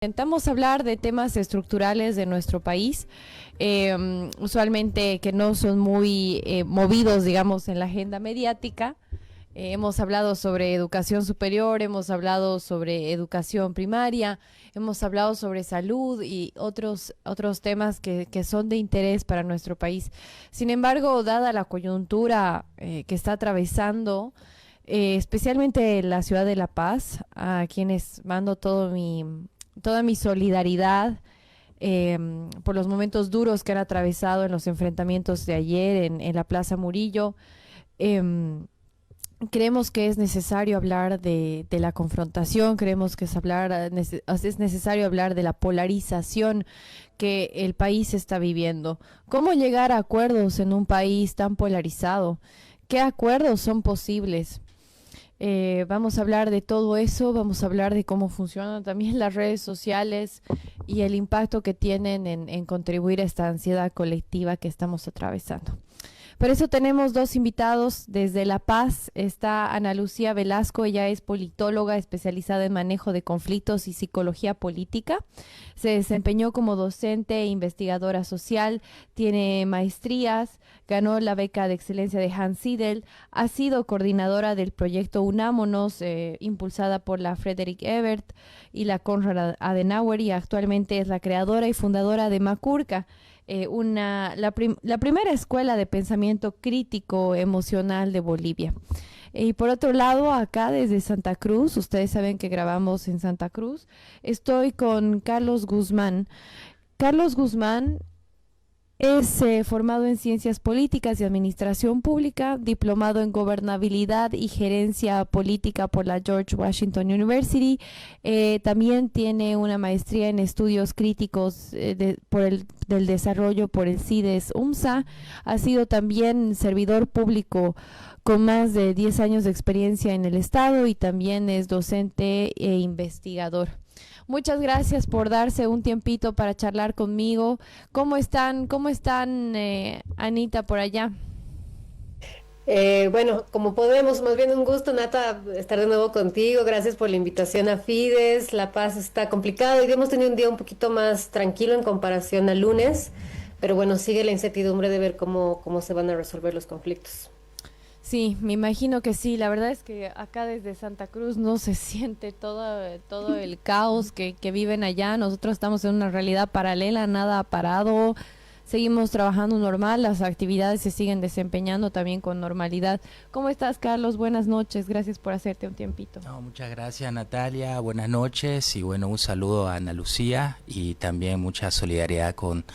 Intentamos hablar de temas estructurales de nuestro país, usualmente que no son muy movidos, digamos, en la agenda mediática. Hemos hablado sobre educación superior, hemos hablado sobre educación primaria, hemos hablado sobre salud y otros temas que son de interés para nuestro país. Sin embargo, dada la coyuntura que está atravesando, especialmente la ciudad de La Paz, a quienes mando toda mi solidaridad por los momentos duros que han atravesado en los enfrentamientos de ayer en la Plaza Murillo. Creemos que es necesario hablar de la confrontación, creemos que es necesario hablar de la polarización que el país está viviendo. ¿Cómo llegar a acuerdos en un país tan polarizado? ¿Qué acuerdos son posibles? Vamos a hablar de todo eso, vamos a hablar de cómo funcionan también las redes sociales y el impacto que tienen en contribuir a esta ansiedad colectiva que estamos atravesando. Por eso tenemos dos invitados desde La Paz. Está Ana Lucía Velasco, ella es politóloga especializada en manejo de conflictos y psicología política. Se desempeñó como docente e investigadora social, tiene maestrías, ganó la beca de excelencia de Hans Siedel, ha sido coordinadora del proyecto Unámonos, impulsada por la Frederick Ebert y la Konrad Adenauer, y actualmente es la creadora y fundadora de Macurca, la primera escuela de pensamiento crítico emocional de Bolivia. Y por otro lado, acá desde Santa Cruz, ustedes saben que grabamos en Santa Cruz, estoy con Carlos Guzmán. Carlos Guzmán es formado en Ciencias Políticas y Administración Pública, diplomado en Gobernabilidad y Gerencia Política por la George Washington University. También tiene una maestría en Estudios Críticos del Desarrollo por el CIDES-UMSA. Ha sido también servidor público con más de 10 años de experiencia en el Estado y también es docente e investigador. Muchas gracias por darse un tiempito para charlar conmigo. ¿Cómo están, Anita, por allá? Bueno, como podemos, más bien un gusto, Nata, estar de nuevo contigo. Gracias por la invitación a Fides. La Paz está complicado y hemos tenido un día un poquito más tranquilo en comparación al lunes, pero bueno, sigue la incertidumbre de ver cómo se van a resolver los conflictos. Sí, me imagino que sí. La verdad es que acá desde Santa Cruz no se siente todo el caos que viven allá. Nosotros estamos en una realidad paralela, nada ha parado. Seguimos trabajando normal, las actividades se siguen desempeñando también con normalidad. ¿Cómo estás, Carlos? Buenas noches, gracias por hacerte un tiempito. No, muchas gracias, Natalia, buenas noches y bueno, un saludo a Ana Lucía y también mucha solidaridad con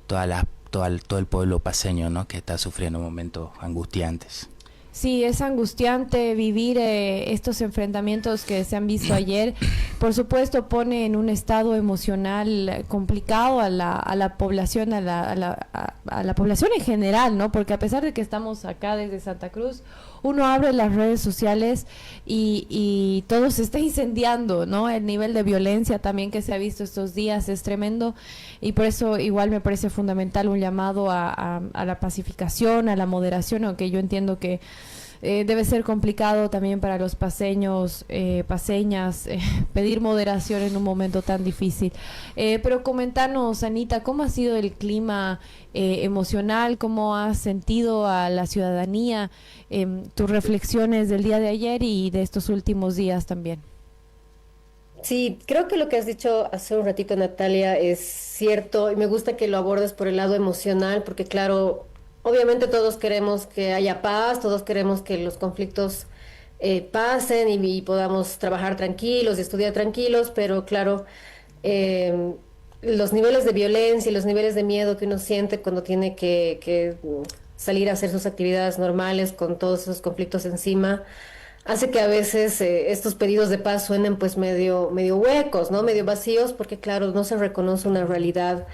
todo el pueblo paceño, ¿no?, que está sufriendo momentos angustiantes. Sí, es angustiante vivir estos enfrentamientos que se han visto ayer. Por supuesto, pone en un estado emocional complicado a la población, a la población en general, ¿no? Porque a pesar de que estamos acá desde Santa Cruz, uno abre las redes sociales y todo se está incendiando, ¿no? El nivel de violencia también que se ha visto estos días es tremendo y por eso igual me parece fundamental un llamado a la pacificación, a la moderación, aunque yo entiendo que debe ser complicado también para los paseños, paseñas, pedir moderación en un momento tan difícil. Pero comentanos, Anita, ¿cómo ha sido el clima emocional? ¿Cómo has sentido a la ciudadanía? Tus reflexiones del día de ayer y de estos últimos días también. Sí, creo que lo que has dicho hace un ratito, Natalia, es cierto y me gusta que lo abordes por el lado emocional, porque claro, obviamente todos queremos que haya paz, todos queremos que los conflictos pasen y podamos trabajar tranquilos y estudiar tranquilos, pero claro, eh, los niveles de violencia y los niveles de miedo que uno siente cuando tiene que salir a hacer sus actividades normales con todos esos conflictos encima, hace que a veces estos pedidos de paz suenen pues medio huecos, ¿no? Medio vacíos, porque claro, no se reconoce una realidad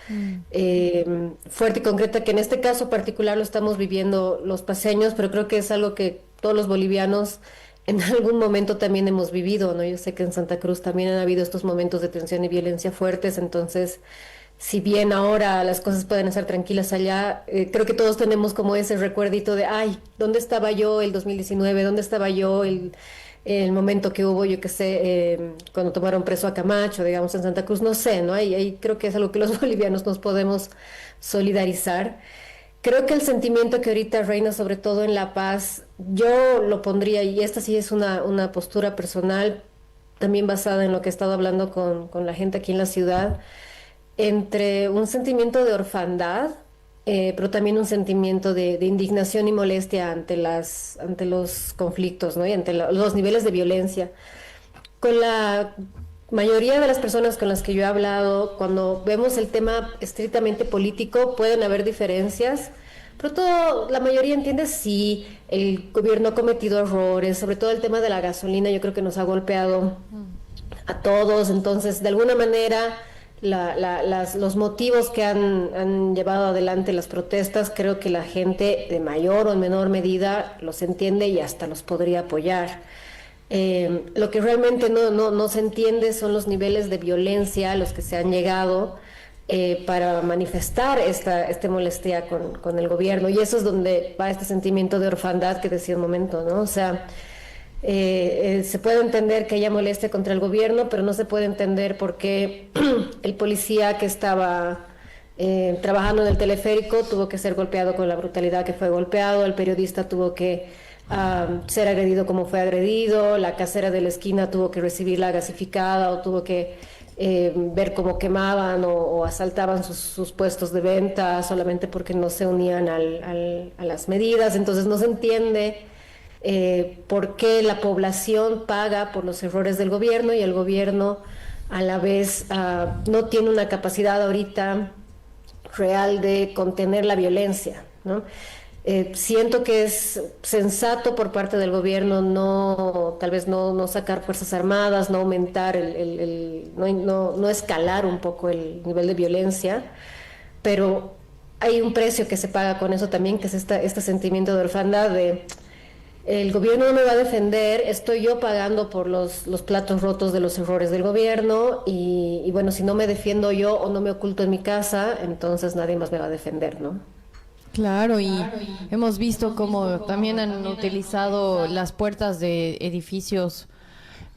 fuerte y concreta, que en este caso particular lo estamos viviendo los paceños, pero creo que es algo que todos los bolivianos en algún momento también hemos vivido, ¿no? Yo sé que en Santa Cruz también han habido estos momentos de tensión y violencia fuertes, entonces si bien ahora las cosas pueden estar tranquilas allá, creo que todos tenemos como ese recuerdito de, ay, ¿dónde estaba yo el 2019? ¿Dónde estaba yo el momento que hubo, yo qué sé, cuando tomaron preso a Camacho, digamos, en Santa Cruz, no sé, ¿no? Ahí creo que es algo que los bolivianos nos podemos solidarizar. Creo que el sentimiento que ahorita reina, sobre todo en La Paz, yo lo pondría, y esta sí es una postura personal, también basada en lo que he estado hablando con la gente aquí en la ciudad, entre un sentimiento de orfandad, pero también un sentimiento de indignación y molestia ante los conflictos, ¿no? Y ante los niveles de violencia. Con la mayoría de las personas con las que yo he hablado, cuando vemos el tema estrictamente político, pueden haber diferencias, pero la mayoría entiende si el gobierno ha cometido errores, sobre todo el tema de la gasolina, yo creo que nos ha golpeado a todos, entonces de alguna manera los motivos que han llevado adelante las protestas, creo que la gente de mayor o en menor medida los entiende y hasta los podría apoyar. Lo que realmente no se entiende son los niveles de violencia a los que se han llegado para manifestar esta molestia con el gobierno. Y eso es donde va este sentimiento de orfandad que decía un momento, ¿no? O sea, se puede entender que haya molestia contra el gobierno, pero no se puede entender por qué el policía que estaba trabajando en el teleférico tuvo que ser golpeado con la brutalidad que fue golpeado, el periodista tuvo que ser agredido como fue agredido, la casera de la esquina tuvo que recibir la gasificada o tuvo que ver cómo quemaban o asaltaban sus puestos de venta solamente porque no se unían a las medidas. Entonces no se entiende por qué la población paga por los errores del gobierno y el gobierno a la vez no tiene una capacidad ahorita real de contener la violencia, ¿no? Siento que es sensato por parte del gobierno tal vez no sacar fuerzas armadas, no aumentar no escalar un poco el nivel de violencia, pero hay un precio que se paga con eso también, que es este sentimiento de orfandad de el gobierno no me va a defender, estoy yo pagando por los platos rotos de los errores del gobierno y bueno, si no me defiendo yo o no me oculto en mi casa, entonces nadie más me va a defender, ¿no? Claro, y hemos visto cómo también han utilizado las puertas de edificios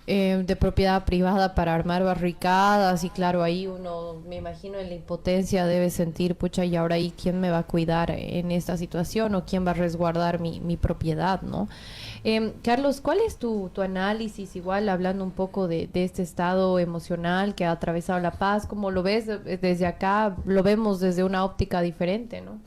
de propiedad privada para armar barricadas y claro, ahí uno, me imagino en la impotencia debe sentir, pucha, y ahora ahí quién me va a cuidar en esta situación o quién va a resguardar mi propiedad, ¿no? Carlos, ¿cuál es tu análisis, igual hablando un poco de este estado emocional que ha atravesado La Paz? ¿Cómo lo ves desde acá? Lo vemos desde una óptica diferente, ¿no?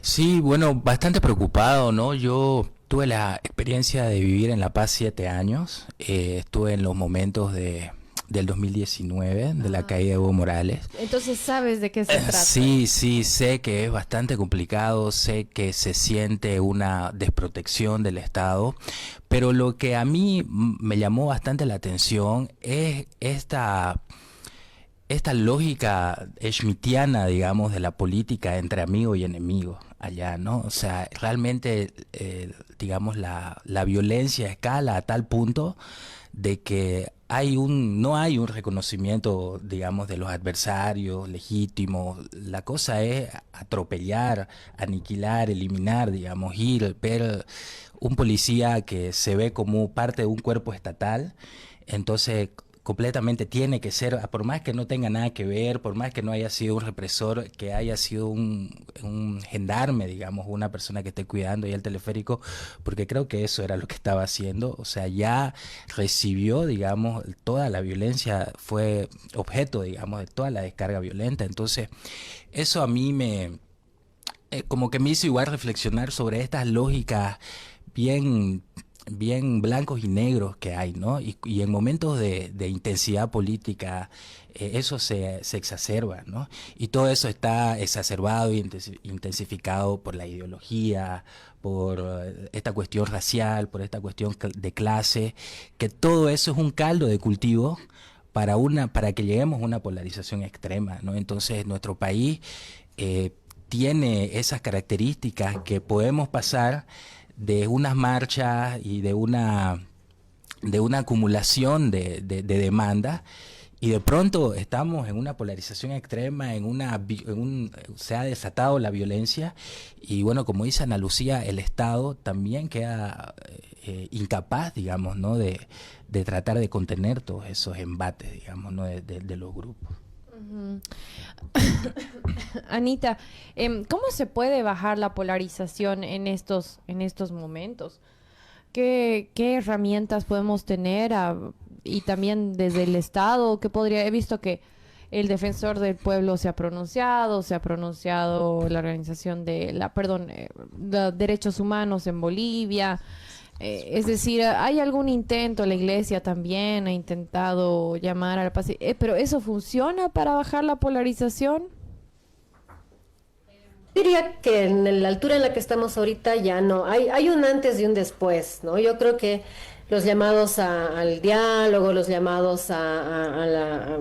Sí, bueno, bastante preocupado, ¿no? Yo tuve la experiencia de vivir en La Paz 7 años. Estuve en los momentos del 2019, de la caída de Evo Morales. Entonces sabes de qué se trata. Sí, sé que es bastante complicado, sé que se siente una desprotección del Estado, pero lo que a mí me llamó bastante la atención es esta lógica schmittiana, digamos, de la política entre amigo y enemigo allá, ¿no? O sea, realmente, digamos, la violencia escala a tal punto de que no hay un reconocimiento, digamos, de los adversarios legítimos. La cosa es atropellar, aniquilar, eliminar, digamos, ver un policía que se ve como parte de un cuerpo estatal, entonces completamente tiene que ser, por más que no tenga nada que ver, por más que no haya sido un represor, que haya sido un gendarme, digamos, una persona que esté cuidando ahí el teleférico, porque creo que eso era lo que estaba haciendo. O sea, ya recibió, digamos, toda la violencia, fue objeto, digamos, de toda la descarga violenta. Entonces, eso a mí como que me hizo igual reflexionar sobre estas lógicas bien blancos y negros que hay, ¿no? Y en momentos de intensidad política eso se exacerba, ¿no? Y todo eso está exacerbado y intensificado por la ideología, por esta cuestión racial, por esta cuestión de clase, que todo eso es un caldo de cultivo para que lleguemos a una polarización extrema, ¿no? Entonces nuestro país tiene esas características que podemos pasar de unas marchas y de una acumulación de demandas Y de pronto estamos en una polarización extrema, se ha desatado la violencia y bueno, como dice Ana Lucía, el Estado también queda incapaz, digamos, ¿no? de tratar de contener todos esos embates, digamos, ¿no? de los grupos. Anita, ¿cómo se puede bajar la polarización en estos momentos? ¿Qué herramientas podemos tener y también desde el Estado? He visto que el Defensor del Pueblo se ha pronunciado la organización de Derechos Humanos en Bolivia. Es decir, ¿hay algún intento? La Iglesia también ha intentado llamar a la paz. ¿Pero eso funciona para bajar la polarización? Diría que en la altura en la que estamos ahorita ya no, hay un antes y un después, ¿no? Yo creo que los llamados al diálogo, los llamados a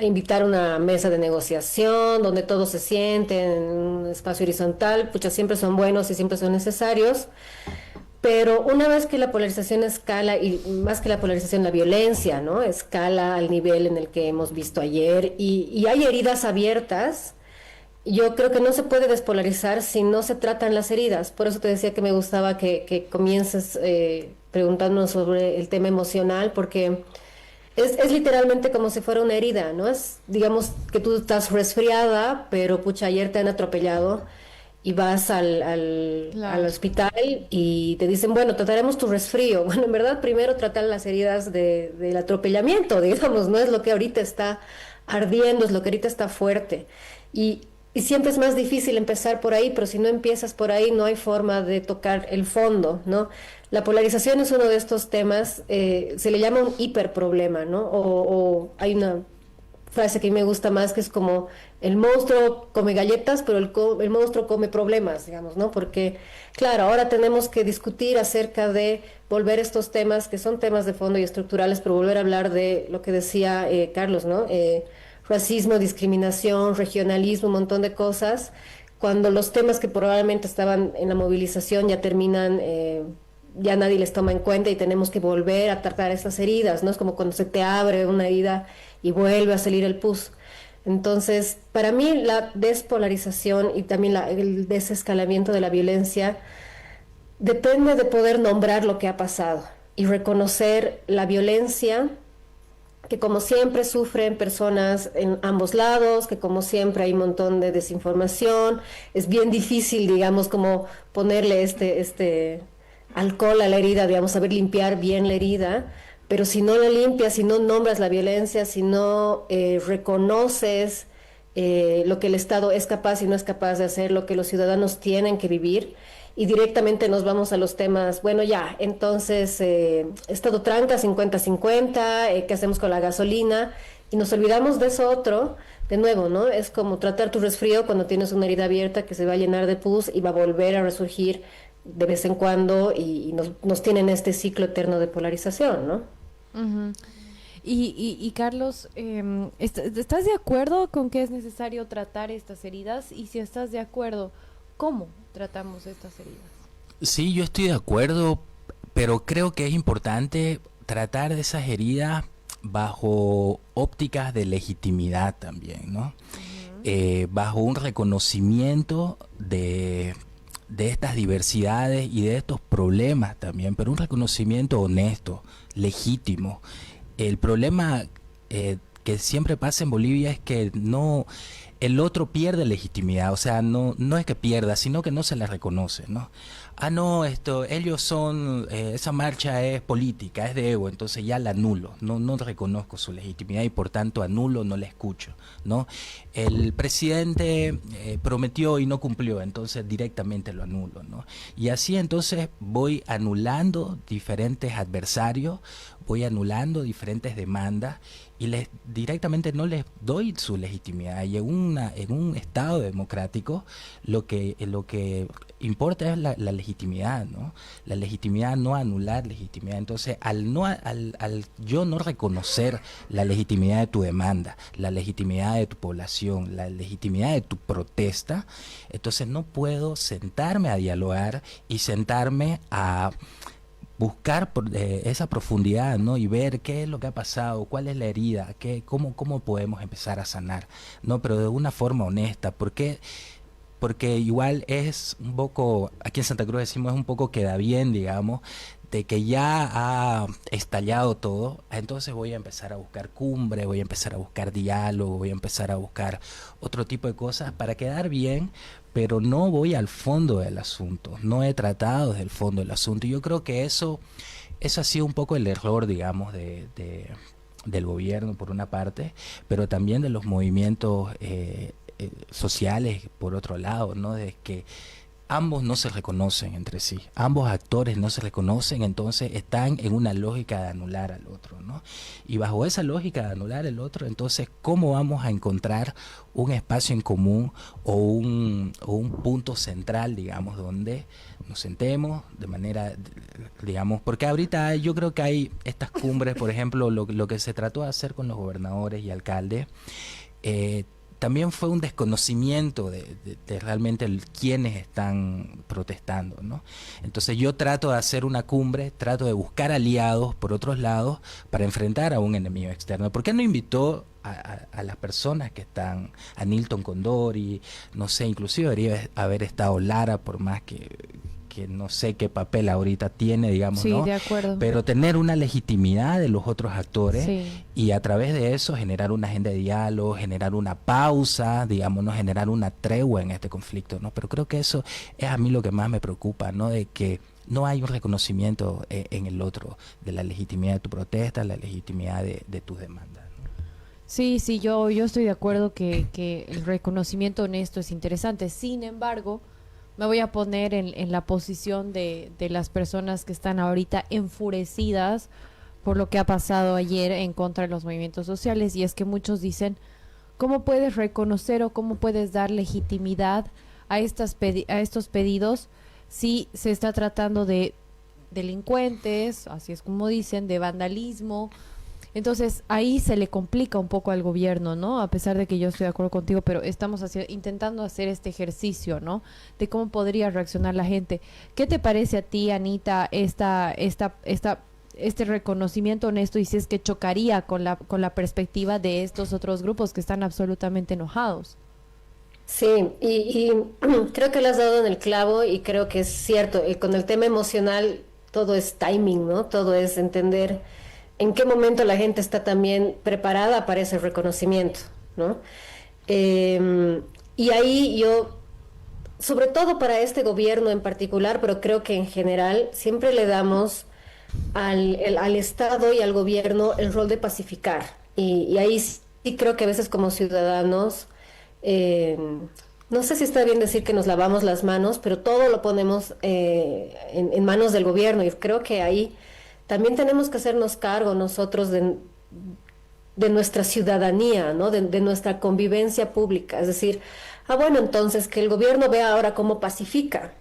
invitar a una mesa de negociación donde todos se sienten en un espacio horizontal, pucha, siempre son buenos y siempre son necesarios. Pero una vez que la polarización escala, y más que la polarización, la violencia, ¿no? Escala al nivel en el que hemos visto ayer y hay heridas abiertas. Yo creo que no se puede despolarizar si no se tratan las heridas. Por eso te decía que me gustaba que comiences preguntándonos sobre el tema emocional, porque es literalmente como si fuera una herida, ¿no? Es, digamos, que tú estás resfriada, pero pucha, ayer te han atropellado y vas al Claro. hospital y te dicen, bueno, trataremos tu resfrío. Bueno, en verdad, primero tratar las heridas del atropellamiento, digamos, no es lo que ahorita está ardiendo, es lo que ahorita está fuerte. Y siempre es más difícil empezar por ahí, pero si no empiezas por ahí, no hay forma de tocar el fondo, ¿no? La polarización es uno de estos temas, se le llama un hiperproblema, ¿no? O hay una frase que a mí me gusta más, que es como el monstruo come galletas, pero el monstruo come problemas, digamos, ¿no? Porque, claro, ahora tenemos que discutir acerca de volver estos temas, que son temas de fondo y estructurales, pero volver a hablar de lo que decía Carlos, ¿no? Racismo, discriminación, regionalismo, un montón de cosas, cuando los temas que probablemente estaban en la movilización ya terminan, ya nadie les toma en cuenta y tenemos que volver a tratar esas heridas, ¿no? Es como cuando se te abre una herida y vuelve a salir el pus. Entonces, para mí la despolarización y también el desescalamiento de la violencia depende de poder nombrar lo que ha pasado y reconocer la violencia que como siempre sufren personas en ambos lados, que como siempre hay un montón de desinformación, es bien difícil, digamos, como ponerle este alcohol a la herida, digamos, saber limpiar bien la herida, pero si no la limpias, si no nombras la violencia, si no reconoces lo que el Estado es capaz y no es capaz de hacer, lo que los ciudadanos tienen que vivir, y directamente nos vamos a los temas, bueno, ya, entonces, Estado tranca 50-50, ¿qué hacemos con la gasolina? Y nos olvidamos de eso otro, de nuevo, ¿no? Es como tratar tu resfrío cuando tienes una herida abierta que se va a llenar de pus y va a volver a resurgir de vez en cuando y nos tienen este ciclo eterno de polarización, ¿no? Ujú. Y Carlos, ¿estás de acuerdo con que es necesario tratar estas heridas? Y si estás de acuerdo, ¿cómo tratamos estas heridas? Sí, yo estoy de acuerdo, pero creo que es importante tratar de esas heridas bajo ópticas de legitimidad también, ¿no? Bajo un reconocimiento de estas diversidades y de estos problemas también, pero un reconocimiento honesto, legítimo. El problema que siempre pasa en Bolivia es que el otro pierde legitimidad, o sea, no es que pierda, sino que no se le reconoce, ¿no? Ah, no, ellos son, esa marcha es política, es de ego, entonces ya la anulo, no reconozco su legitimidad y por tanto anulo, no la escucho, ¿no? El presidente prometió y no cumplió, entonces directamente lo anulo, ¿no? Y así entonces voy anulando diferentes adversarios, voy anulando diferentes demandas y directamente no les doy su legitimidad. Y en un Estado democrático lo que importa es la legitimidad, ¿no? La legitimidad, no anular legitimidad. Entonces, al yo no reconocer la legitimidad de tu demanda, la legitimidad de tu población, la legitimidad de tu protesta, entonces no puedo sentarme a dialogar y sentarme a buscar esa profundidad, ¿no? Y ver qué es lo que ha pasado, cuál es la herida, cómo podemos empezar a sanar, ¿no? Pero de una forma honesta, porque igual es un poco, aquí en Santa Cruz decimos es un poco queda bien, digamos, de que ya ha estallado todo, entonces voy a empezar a buscar cumbre, voy a empezar a buscar diálogo, voy a empezar a buscar otro tipo de cosas para quedar bien, pero no voy al fondo del asunto, no he tratado desde el fondo del asunto. Y yo creo que eso ha sido un poco el error, digamos, del gobierno por una parte, pero también de los movimientos sociales por otro lado, ¿no? De que ambos no se reconocen entre sí, ambos actores no se reconocen, entonces están en una lógica de anular al otro, ¿no? Y bajo esa lógica de anular al otro, entonces, ¿cómo vamos a encontrar un espacio en común o un punto central, digamos, donde nos sentemos de manera, digamos, porque ahorita yo creo que hay estas cumbres, por ejemplo, lo que se trató de hacer con los gobernadores y alcaldes, también fue un desconocimiento de realmente quiénes están protestando, ¿no? Entonces yo trato de hacer una cumbre, trato de buscar aliados por otros lados para enfrentar a un enemigo externo. ¿Por qué no invitó a las personas que están, a Nilton Condori, no sé, inclusive debería haber estado Lara, por más que no sé qué papel ahorita tiene, digamos, sí, ¿no? de acuerdo. Pero tener una legitimidad de los otros actores, sí, y a través de eso generar una agenda de diálogo, generar una pausa, digamos, ¿no? Generar una tregua en este conflicto, ¿no? Pero creo que eso es a mí lo que más me preocupa, ¿no? De que no hay un reconocimiento en el otro de la legitimidad de tu protesta, la legitimidad de tus demandas, ¿no? Sí, sí, yo estoy de acuerdo que el reconocimiento honesto es interesante. Sin embargo, me voy a poner en la posición de las personas que están ahorita enfurecidas por lo que ha pasado ayer en contra de los movimientos sociales, y es que muchos dicen, ¿cómo puedes reconocer o cómo puedes dar legitimidad a estos pedidos si se está tratando de delincuentes, así es como dicen, de vandalismo? Entonces ahí se le complica un poco al gobierno, ¿no? A pesar de que yo estoy de acuerdo contigo, pero estamos intentando hacer este ejercicio, ¿no? De cómo podría reaccionar la gente. ¿Qué te parece a ti, Anita, este reconocimiento honesto, y si es que chocaría con la perspectiva de estos otros grupos que están absolutamente enojados? Sí, y creo que le has dado en el clavo y creo que es cierto, con el tema emocional todo es timing, ¿no? Todo es entender en qué momento la gente está también preparada para ese reconocimiento, ¿no? Y ahí yo, sobre todo para este gobierno en particular, pero creo que en general, siempre le damos al Estado y al gobierno el rol de pacificar. Y ahí sí creo que a veces como ciudadanos, eh, no sé si está bien decir que nos lavamos las manos, pero todo lo ponemos en manos del gobierno, y creo que ahí también tenemos que hacernos cargo nosotros de nuestra ciudadanía, ¿no? De nuestra convivencia pública. Es decir, bueno, entonces que el gobierno vea ahora cómo pacifica.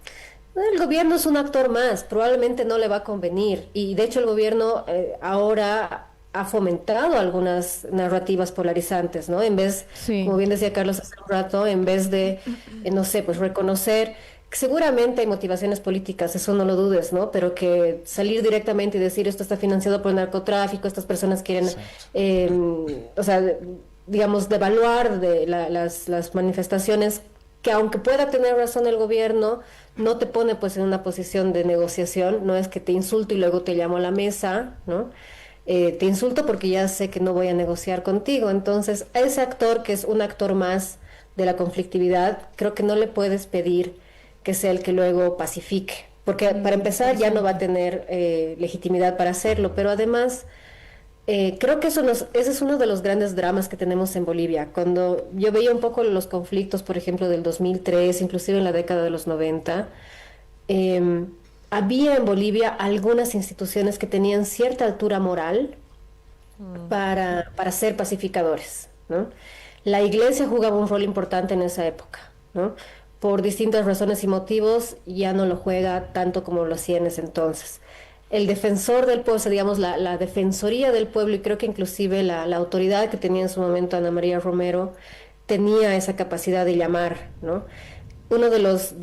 El gobierno es un actor más, probablemente no le va a convenir. Y de hecho el gobierno ahora ha fomentado algunas narrativas polarizantes, ¿no? En vez, Sí. como bien decía Carlos hace un rato, en vez de, no sé, pues reconocer que seguramente hay motivaciones políticas, eso no lo dudes, ¿no? Pero que salir directamente y decir esto está financiado por el narcotráfico, estas personas quieren, o sea, digamos, devaluar las manifestaciones, que aunque pueda tener razón el gobierno, no te pone pues en una posición de negociación, no es que te insulto y luego te llamo a la mesa, ¿no? Te insulto porque ya sé que no voy a negociar contigo. Entonces, a ese actor, que es un actor más de la conflictividad, creo que no le puedes pedir que sea el que luego pacifique, porque para empezar ya no va a tener legitimidad para hacerlo, pero además creo que ese es uno de los grandes dramas que tenemos en Bolivia. Cuando yo veía un poco los conflictos, por ejemplo, del 2003, inclusive en la década de los 90, había en Bolivia algunas instituciones que tenían cierta altura moral para ser pacificadores, ¿no? La iglesia jugaba un rol importante en esa época, ¿no? Por distintas razones y motivos ya no lo juega tanto como lo hacía en ese entonces. El defensor del pueblo, o sea, digamos, la defensoría del pueblo, y creo que inclusive la autoridad que tenía en su momento Ana María Romero, tenía esa capacidad de llamar, ¿no? uno de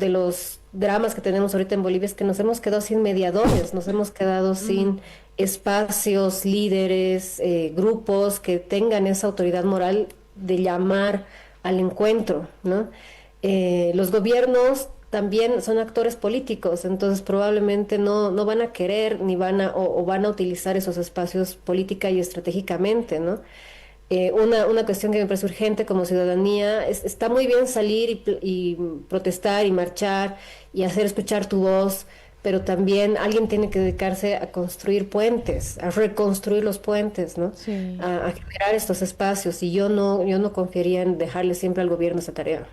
los dramas que tenemos ahorita en Bolivia es que nos hemos quedado sin mediadores, nos hemos quedado sin espacios, líderes, grupos que tengan esa autoridad moral de llamar al encuentro, ¿no? Los gobiernos también son actores políticos, entonces probablemente no van a querer ni van a, o van a utilizar esos espacios política y estratégicamente, ¿no? Una cuestión que me parece urgente como ciudadanía está muy bien salir y protestar y marchar y hacer escuchar tu voz, pero también alguien tiene que dedicarse a construir puentes, a reconstruir los puentes, ¿no? Sí. A generar estos espacios y yo no confiaría en dejarle siempre al gobierno esa tarea.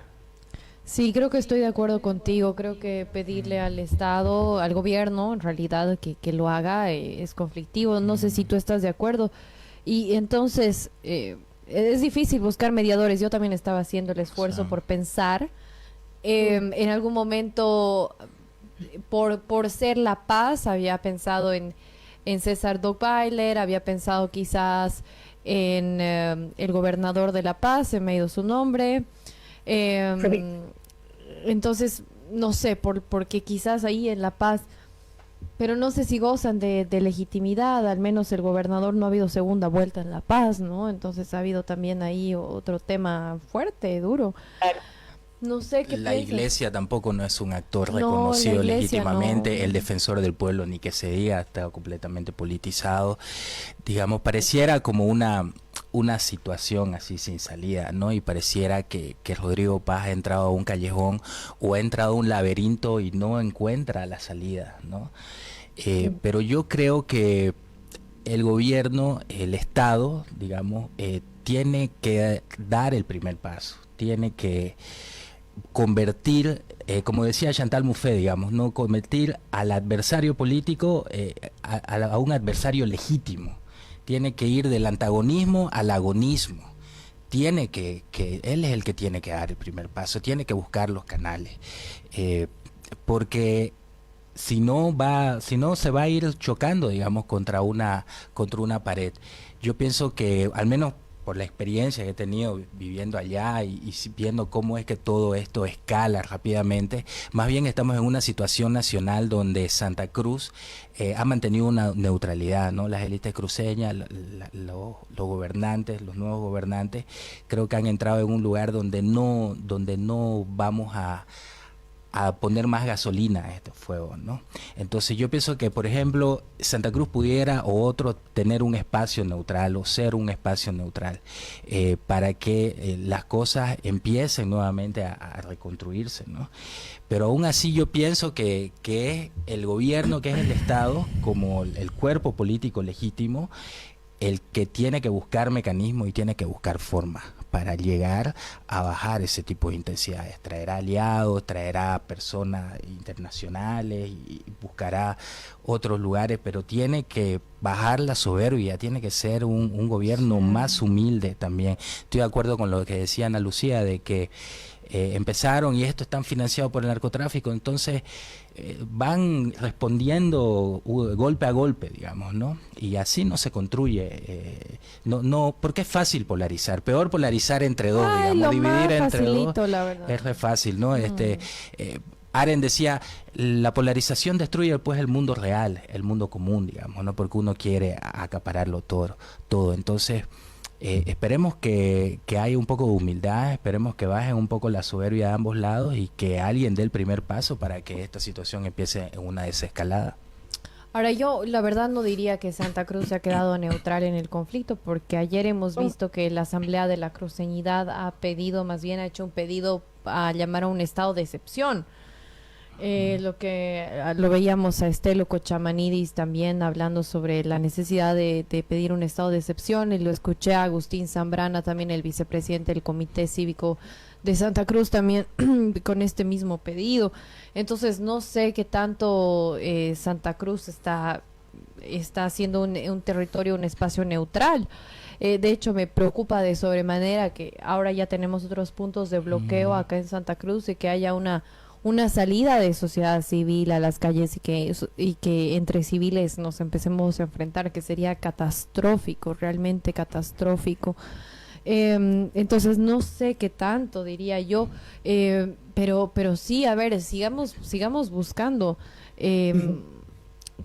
Sí, creo que estoy de acuerdo contigo. Creo que pedirle al Estado, al gobierno, en realidad, que lo haga es conflictivo. No sé si tú estás de acuerdo. Y entonces, es difícil buscar mediadores. Yo también estaba haciendo el esfuerzo Sí. por pensar. En algún momento, por ser la paz, había pensado en César Dogbailer, había pensado quizás en el gobernador de La Paz, se me ha ido su nombre. Revi- Entonces, no sé, porque quizás ahí en La Paz, pero no sé si gozan de legitimidad, al menos el gobernador no ha habido segunda vuelta en La Paz, ¿no? Entonces ha habido también ahí otro tema fuerte, duro. No sé qué La piensas. iglesia tampoco no es un actor No, la reconocido iglesia legítimamente, no. el defensor del pueblo ni que se diga, está completamente politizado. Digamos, pareciera como una situación así sin salida, ¿no? Y pareciera que Rodrigo Paz ha entrado a un callejón o ha entrado a un laberinto y no encuentra la salida, ¿no? Pero yo creo que el gobierno, el Estado, digamos, tiene que dar el primer paso, tiene que convertir, como decía Chantal Mouffe, digamos, no convertir al adversario político a un adversario legítimo. Tiene que ir del antagonismo al agonismo. Tiene que él es el que tiene que dar el primer paso, tiene que buscar los canales, porque si no se va a ir chocando, digamos, contra una pared. Yo pienso que, al menos por la experiencia que he tenido viviendo allá y viendo cómo es que todo esto escala rápidamente, más bien estamos en una situación nacional donde Santa Cruz ha mantenido una neutralidad, ¿no? Las élites cruceñas, los gobernantes, los nuevos gobernantes, creo que han entrado en un lugar donde no vamos a poner más gasolina a este fuego, ¿no? Entonces yo pienso que, por ejemplo, Santa Cruz pudiera o otro tener un espacio neutral o ser un espacio neutral para que las cosas empiecen nuevamente a reconstruirse, ¿no? Pero aún así yo pienso que es el gobierno, que es el Estado, como el cuerpo político legítimo, el que tiene que buscar mecanismos y tiene que buscar formas para llegar a bajar ese tipo de intensidades. Traerá aliados, traerá personas internacionales y buscará otros lugares, pero tiene que bajar la soberbia, tiene que ser un gobierno más humilde también. Estoy de acuerdo con lo que decía Ana Lucía, de que empezaron y esto están financiado por el narcotráfico, entonces van respondiendo golpe a golpe, digamos, ¿no? Y así no se construye, porque es fácil polarizar, peor polarizar entre dos, Ay, digamos, lo dividir más entre dos facilito, la verdad. es re fácil, ¿no? Aren decía, la polarización destruye pues el mundo real, el mundo común, digamos, ¿no? Porque uno quiere acapararlo todo. Entonces, esperemos que haya un poco de humildad, esperemos que bajen un poco la soberbia de ambos lados y que alguien dé el primer paso para que esta situación empiece en una desescalada. Ahora yo la verdad no diría que Santa Cruz se ha quedado neutral en el conflicto, porque ayer hemos visto que la Asamblea de la Cruceñidad ha hecho un pedido a llamar a un estado de excepción. Lo veíamos a Estelo Cochamanidis también hablando sobre la necesidad de pedir un estado de excepción, y lo escuché a Agustín Zambrana, también el vicepresidente del Comité Cívico de Santa Cruz, también con este mismo pedido. Entonces no sé qué tanto Santa Cruz está haciendo un territorio, un espacio neutral. De hecho, me preocupa de sobremanera que ahora ya tenemos otros puntos de bloqueo acá en Santa Cruz, y que haya una salida de sociedad civil a las calles, y que entre civiles nos empecemos a enfrentar, que sería catastrófico, realmente catastrófico. Entonces no sé qué tanto, diría yo, pero sí, a ver, sigamos buscando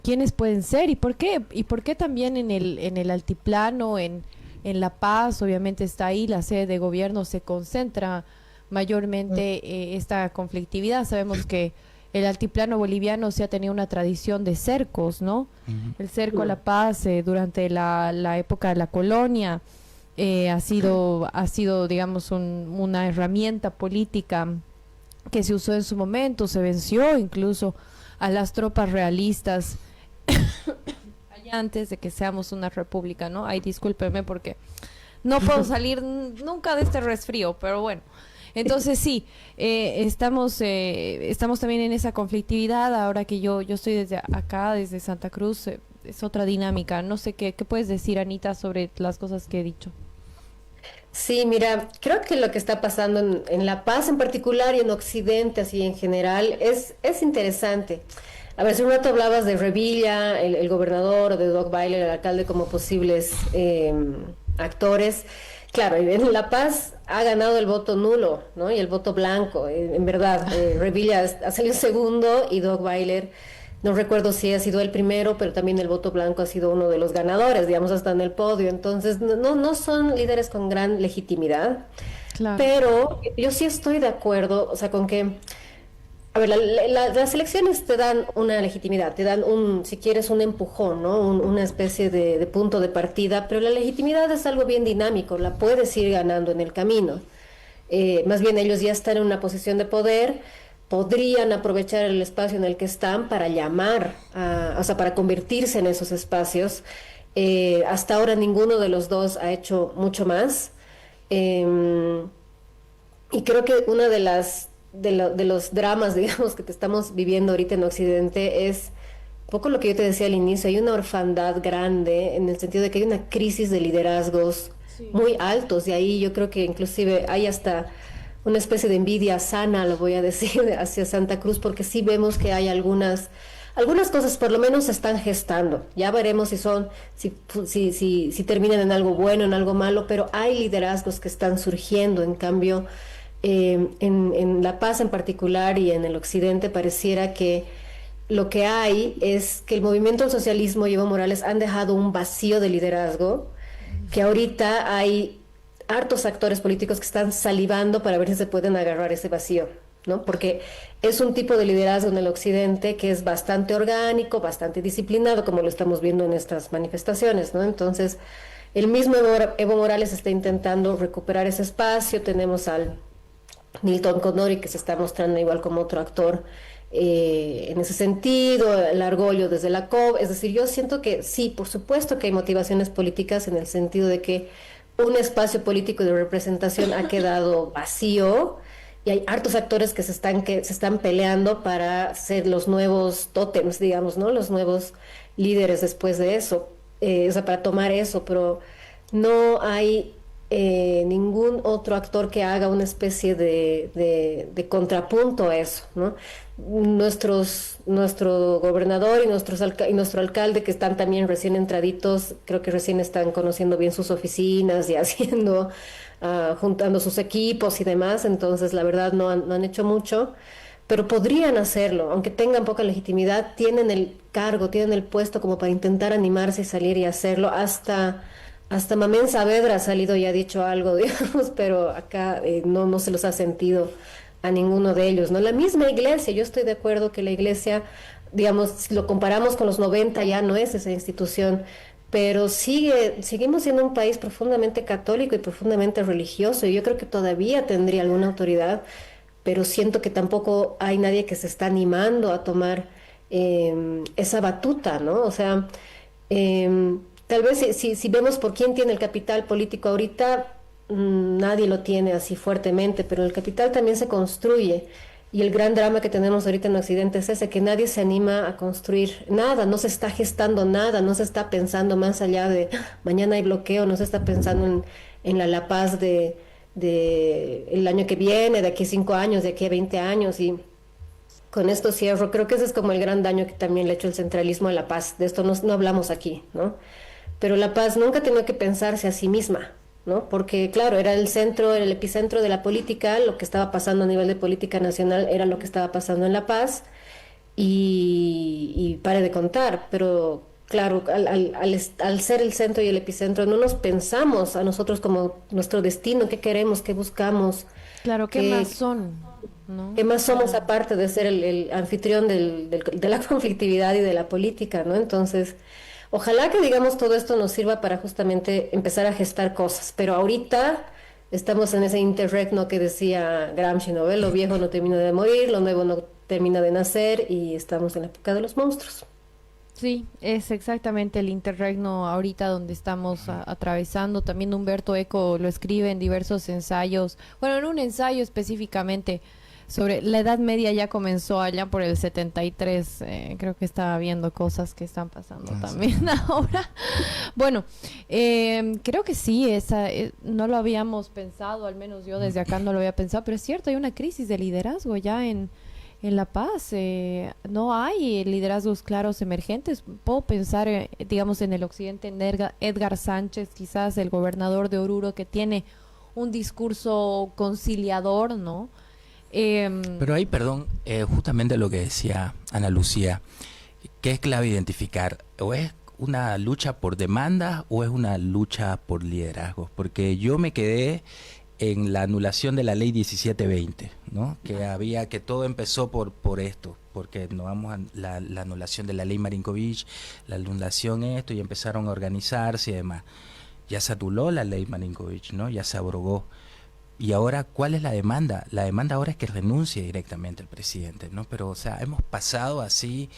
quiénes pueden ser y por qué también en el altiplano, en La Paz, obviamente está ahí la sede de gobierno, se concentra mayormente esta conflictividad. Sabemos que el altiplano boliviano se ha tenido una tradición de cercos, ¿no? El cerco a La Paz durante la época de la colonia ha sido, digamos, una herramienta política que se usó en su momento, se venció incluso a las tropas realistas allá antes de que seamos una república, ¿no? Ay, discúlpeme porque no puedo salir nunca de este resfrío, pero bueno. Entonces sí, estamos también en esa conflictividad. Ahora que yo estoy desde acá, desde Santa Cruz, es otra dinámica. No sé qué puedes decir, Anita, sobre las cosas que he dicho. Sí, mira, creo que lo que está pasando en La Paz en particular y en Occidente, así en general, es interesante. A ver, hace un rato hablabas de Revilla, el gobernador, o de Doc Weiler, el alcalde, como posibles actores. Claro, en La Paz ha ganado el voto nulo, ¿no? Y el voto blanco. En verdad, Revilla ha salido segundo y Doc Weiler, no recuerdo si ha sido el primero, pero también el voto blanco ha sido uno de los ganadores, digamos, hasta en el podio. Entonces, no son líderes con gran legitimidad. Claro. Pero yo sí estoy de acuerdo, o sea, con que, a ver, las elecciones te dan una legitimidad, te dan si quieres, un empujón, ¿no? Una especie de punto de partida, pero la legitimidad es algo bien dinámico, la puedes ir ganando en el camino. Más bien ellos ya están en una posición de poder, podrían aprovechar el espacio en el que están para o sea, para convertirse en esos espacios. Hasta ahora ninguno de los dos ha hecho mucho más. Y creo que una de los dramas, digamos, que te estamos viviendo ahorita en Occidente es un poco lo que yo te decía al inicio. Hay una orfandad grande en el sentido de que hay una crisis de liderazgos muy altos, y ahí yo creo que inclusive hay hasta una especie de envidia sana, lo voy a decir, hacia Santa Cruz, porque sí vemos que hay algunas cosas por lo menos se están gestando. Ya veremos si terminan en algo bueno, en algo malo, pero hay liderazgos que están surgiendo. En cambio, en La Paz en particular y en el occidente pareciera que lo que hay es que el movimiento del socialismo y Evo Morales han dejado un vacío de liderazgo, que ahorita hay hartos actores políticos que están salivando para ver si se pueden agarrar ese vacío, ¿no? Porque es un tipo de liderazgo en el occidente que es bastante orgánico, bastante disciplinado, como lo estamos viendo en estas manifestaciones, ¿no? Entonces, el mismo Evo Morales está intentando recuperar ese espacio. Tenemos al Milton Condori, que se está mostrando igual como otro actor en ese sentido, el Argollo desde la COP. Es decir, yo siento que sí, por supuesto que hay motivaciones políticas en el sentido de que un espacio político de representación ha quedado vacío y hay hartos actores que se están peleando para ser los nuevos tótems, digamos, ¿no? Los nuevos líderes después de eso, o sea, para tomar eso, pero no hay ningún otro actor que haga una especie de contrapunto a eso, ¿no? Nuestro gobernador y nuestro alcalde, que están también recién entraditos, creo que recién están conociendo bien sus oficinas y juntando sus equipos y demás. Entonces la verdad no han hecho mucho, pero podrían hacerlo, aunque tengan poca legitimidad. Tienen el cargo, tienen el puesto como para intentar animarse y salir y hacerlo. Hasta Mamén Saavedra ha salido y ha dicho algo, digamos, pero acá no se los ha sentido a ninguno de ellos, ¿no? La misma iglesia, yo estoy de acuerdo que la iglesia, digamos, si lo comparamos con los 90, ya no es esa institución, pero seguimos siendo un país profundamente católico y profundamente religioso, y yo creo que todavía tendría alguna autoridad, pero siento que tampoco hay nadie que se está animando a tomar esa batuta, ¿no? O sea, tal vez si vemos por quién tiene el capital político ahorita, nadie lo tiene así fuertemente, pero el capital también se construye. Y el gran drama que tenemos ahorita en Occidente es ese, que nadie se anima a construir nada, no se está gestando nada, no se está pensando más allá de mañana hay bloqueo, no se está pensando en La Paz de el año que viene, de aquí a 5 años, de aquí a 20 años. Y con esto cierro, creo que ese es como el gran daño que también le ha hecho el centralismo a La Paz. De esto no hablamos aquí, ¿no? Pero La Paz nunca ha tenido que pensarse a sí misma. ¿no? Porque, claro, era el centro, era el epicentro de la política, lo que estaba pasando a nivel de política nacional era lo que estaba pasando en La Paz, y pare de contar, pero claro, al ser el centro y el epicentro, no nos pensamos a nosotros como nuestro destino, qué queremos, qué buscamos, Claro, ¿qué qué, más son? ¿No? qué más somos aparte de ser el anfitrión de la conflictividad y de la política, ¿no? Entonces, ojalá que digamos todo esto nos sirva para justamente empezar a gestar cosas, pero ahorita estamos en ese interregno que decía Gramsci, ¿no? Lo viejo no termina de morir, lo nuevo no termina de nacer y estamos en la época de los monstruos. Sí, es exactamente el interregno ahorita donde estamos atravesando. También Humberto Eco lo escribe en diversos ensayos. Bueno, en un ensayo específicamente sobre la Edad Media ya comenzó allá por el 73. Creo que estaba viendo cosas que están pasando también ahora. Bueno, creo que sí, no lo habíamos pensado, al menos yo desde acá no lo había pensado, pero es cierto, hay una crisis de liderazgo ya en La Paz. No hay liderazgos claros emergentes. Puedo pensar, digamos, en el occidente, en Edgar Sánchez, quizás el gobernador de Oruro, que tiene un discurso conciliador, ¿no? Pero ahí, perdón, justamente lo que decía Ana Lucía, que es clave identificar, o es una lucha por demanda o es una lucha por liderazgo, porque yo me quedé en la anulación de la ley 1720, ¿no? Que todo empezó por esto, porque no vamos a la anulación de la ley Marinkovic, la anulación esto, y empezaron a organizarse y demás. Ya se anuló la ley Marinkovic, ¿no? Ya se abrogó. Y ahora, ¿cuál es la demanda? La demanda ahora es que renuncie directamente el presidente, ¿no? Pero, o sea, hemos pasado así,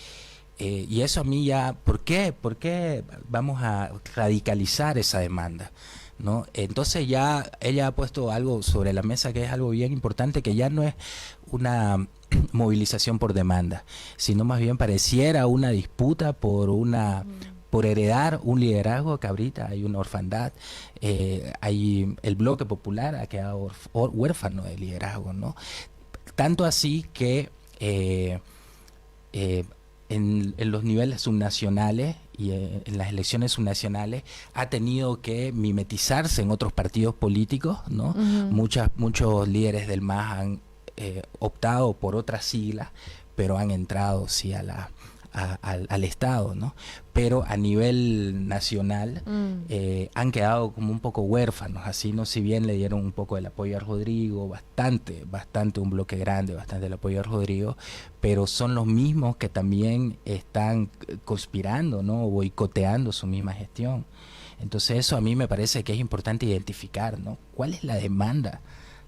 y eso a mí ya, ¿por qué? ¿Por qué vamos a radicalizar esa demanda? ¿No? Entonces ya ella ha puesto algo sobre la mesa que es algo bien importante, que ya no es una movilización por demanda, sino más bien pareciera una disputa por heredar un liderazgo, que ahorita hay una orfandad, hay el bloque popular ha quedado huérfano de liderazgo, ¿no? Tanto así que en los niveles subnacionales y en las elecciones subnacionales ha tenido que mimetizarse en otros partidos políticos, ¿no? Muchos líderes del MAS han optado por otras siglas, pero han entrado sí al Estado, ¿no? Pero a nivel nacional han quedado como un poco huérfanos, así, ¿no? Si bien le dieron un poco del apoyo a Rodrigo, bastante, un bloque grande, bastante el apoyo a Rodrigo, pero son los mismos que también están conspirando, ¿no? O boicoteando su misma gestión. Entonces eso a mí me parece que es importante identificar, ¿no? ¿Cuál es la demanda?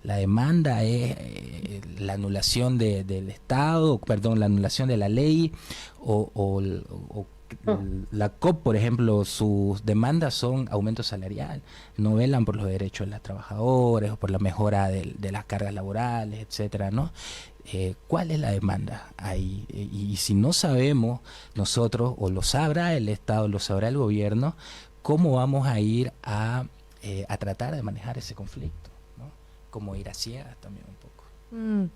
La demanda es la anulación del Estado, perdón, la anulación de la ley, o la COP, por ejemplo, sus demandas son aumento salarial, no velan por los derechos de los trabajadores o por la mejora de las cargas laborales, etcétera, ¿no? ¿Cuál es la demanda ahí? Y si no sabemos nosotros, o lo sabrá el Estado, lo sabrá el gobierno, ¿cómo vamos a ir a tratar de manejar ese conflicto? Como ir a ciegas también un poco.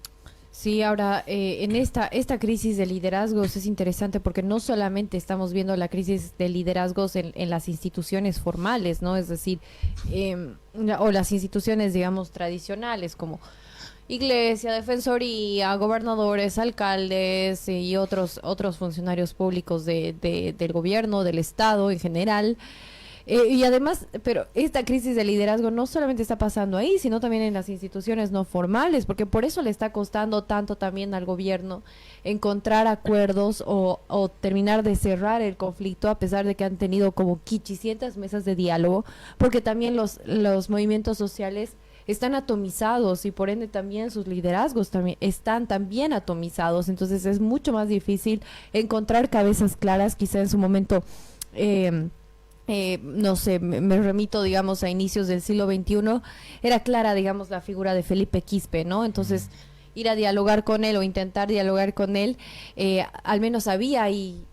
Sí, ahora en esta crisis de liderazgos es interesante porque no solamente estamos viendo la crisis de liderazgos en las instituciones formales, ¿no? Es decir, o las instituciones, digamos, tradicionales como Iglesia, Defensoría, gobernadores, alcaldes y otros funcionarios públicos del gobierno, del Estado en general. Y además, pero esta crisis de liderazgo no solamente está pasando ahí, sino también en las instituciones no formales, porque por eso le está costando tanto también al gobierno encontrar acuerdos o terminar de cerrar el conflicto, a pesar de que han tenido como 500 mesas de diálogo, porque también los movimientos sociales están atomizados y por ende también sus liderazgos están también atomizados. Entonces es mucho más difícil encontrar cabezas claras. Quizá en su momento no sé, me remito, digamos, a inicios del siglo XXI, era clara, digamos, la figura de Felipe Quispe, ¿no? Entonces, ir a dialogar con él o intentar dialogar con él, al menos había ahí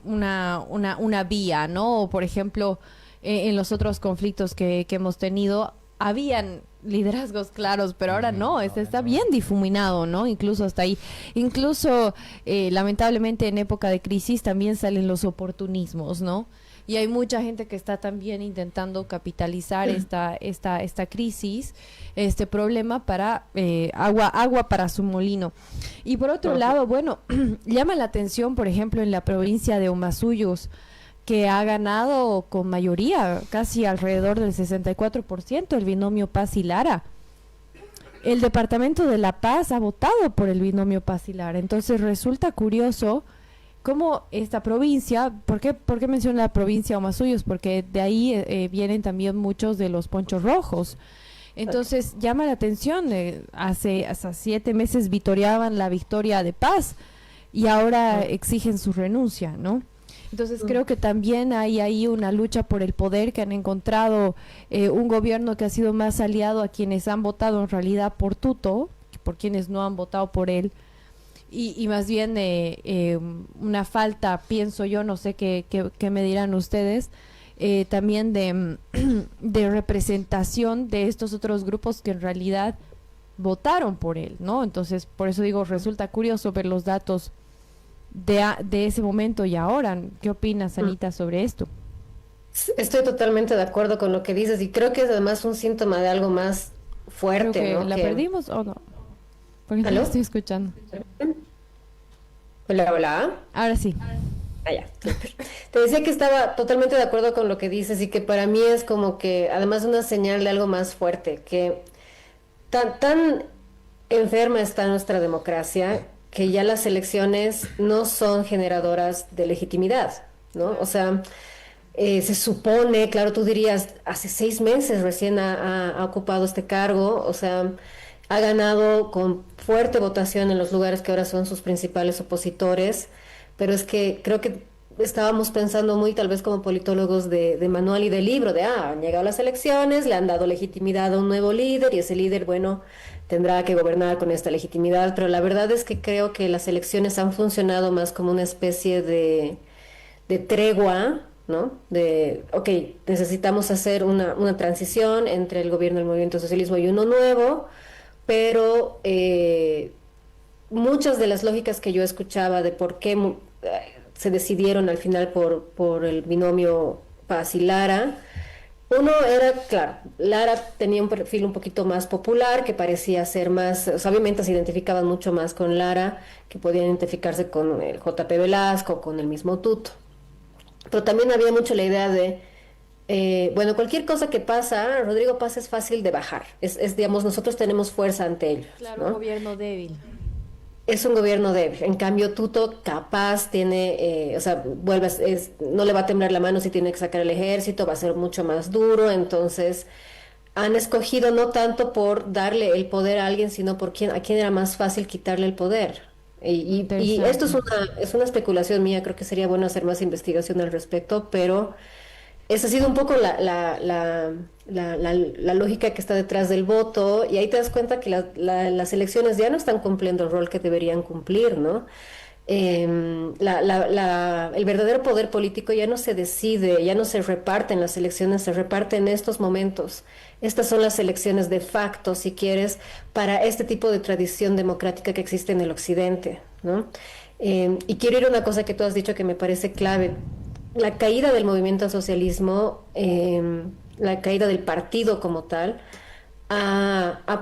una vía, ¿no? O, por ejemplo, en los otros conflictos que hemos tenido, habían liderazgos claros, pero ahora no, está bien difuminado, ¿no? Incluso hasta ahí. Incluso, lamentablemente, en época de crisis también salen los oportunismos, ¿no? y hay mucha gente que está también intentando capitalizar esta crisis, este problema para agua para su molino. Y por otro lado, bueno, llama la atención, por ejemplo, en la provincia de Humasuyos, que ha ganado con mayoría, casi alrededor del 64%, el binomio Paz y Lara. El departamento de La Paz ha votado por el binomio Paz y Lara. Entonces resulta curioso cómo esta provincia, ¿por qué menciono la provincia de Humasuyos? Porque de ahí vienen también muchos de los ponchos rojos. Entonces llama la atención, hace 7 meses vitoreaban la victoria de Paz y ahora exigen su renuncia, ¿no? Entonces creo que también hay ahí una lucha por el poder, que han encontrado un gobierno que ha sido más aliado a quienes han votado en realidad por Tuto, por quienes no han votado por él, y más bien una falta, pienso yo, no sé qué me dirán ustedes, también de representación de estos otros grupos que en realidad votaron por él, ¿no? Entonces, por eso digo, resulta curioso ver los datos de ese momento y ahora. ¿Qué opinas, Anita, sobre esto? Estoy totalmente de acuerdo con lo que dices y creo que es además un síntoma de algo más fuerte, Creo que ¿no? ¿la perdimos o no? Porque no ¿Aló? la estoy escuchando. Hola, hola. Ahora sí. Ah, ya, súper. Te decía que estaba totalmente de acuerdo con lo que dices y que para mí es como que además una señal de algo más fuerte, que tan enferma está nuestra democracia que ya las elecciones no son generadoras de legitimidad, ¿no? O sea, se supone, claro, tú dirías, hace 6 meses recién ha ocupado este cargo, o sea, ha ganado con fuerte votación en los lugares que ahora son sus principales opositores, pero es que creo que estábamos pensando muy tal vez como politólogos de manual y de libro, han llegado las elecciones, le han dado legitimidad a un nuevo líder y ese líder, bueno, tendrá que gobernar con esta legitimidad, pero la verdad es que creo que las elecciones han funcionado más como una especie de tregua, ¿no? Ok, necesitamos hacer una transición entre el gobierno del movimiento socialismo y uno nuevo, pero muchas de las lógicas que yo escuchaba de por qué se decidieron al final por el binomio Paz y Lara. Uno era, claro, Lara tenía un perfil un poquito más popular, que parecía ser más, o sea, obviamente se identificaban mucho más con Lara, que podían identificarse con el JP Velasco, con el mismo Tuto. Pero también había mucho la idea de, bueno, cualquier cosa que pasa, Rodrigo Paz es fácil de bajar. Digamos, nosotros tenemos fuerza ante ellos, Claro, ¿no? un gobierno débil. Es un gobierno débil. En cambio, Tuto capaz tiene, o sea, no le va a temblar la mano si tiene que sacar el ejército, va a ser mucho más duro. Entonces, han escogido no tanto por darle el poder a alguien, sino a quién era más fácil quitarle el poder. Y esto es una especulación mía, creo que sería bueno hacer más investigación al respecto, pero esa ha sido un poco la lógica que está detrás del voto, y ahí te das cuenta que las elecciones ya no están cumpliendo el rol que deberían cumplir, ¿no? El verdadero poder político ya no se decide, ya no se reparte en las elecciones, se reparte en estos momentos. Estas son las elecciones de facto, si quieres, para este tipo de tradición democrática que existe en el occidente, ¿no? Y quiero ir a una cosa que tú has dicho que me parece clave. La caída del movimiento al socialismo, la caída del partido como tal,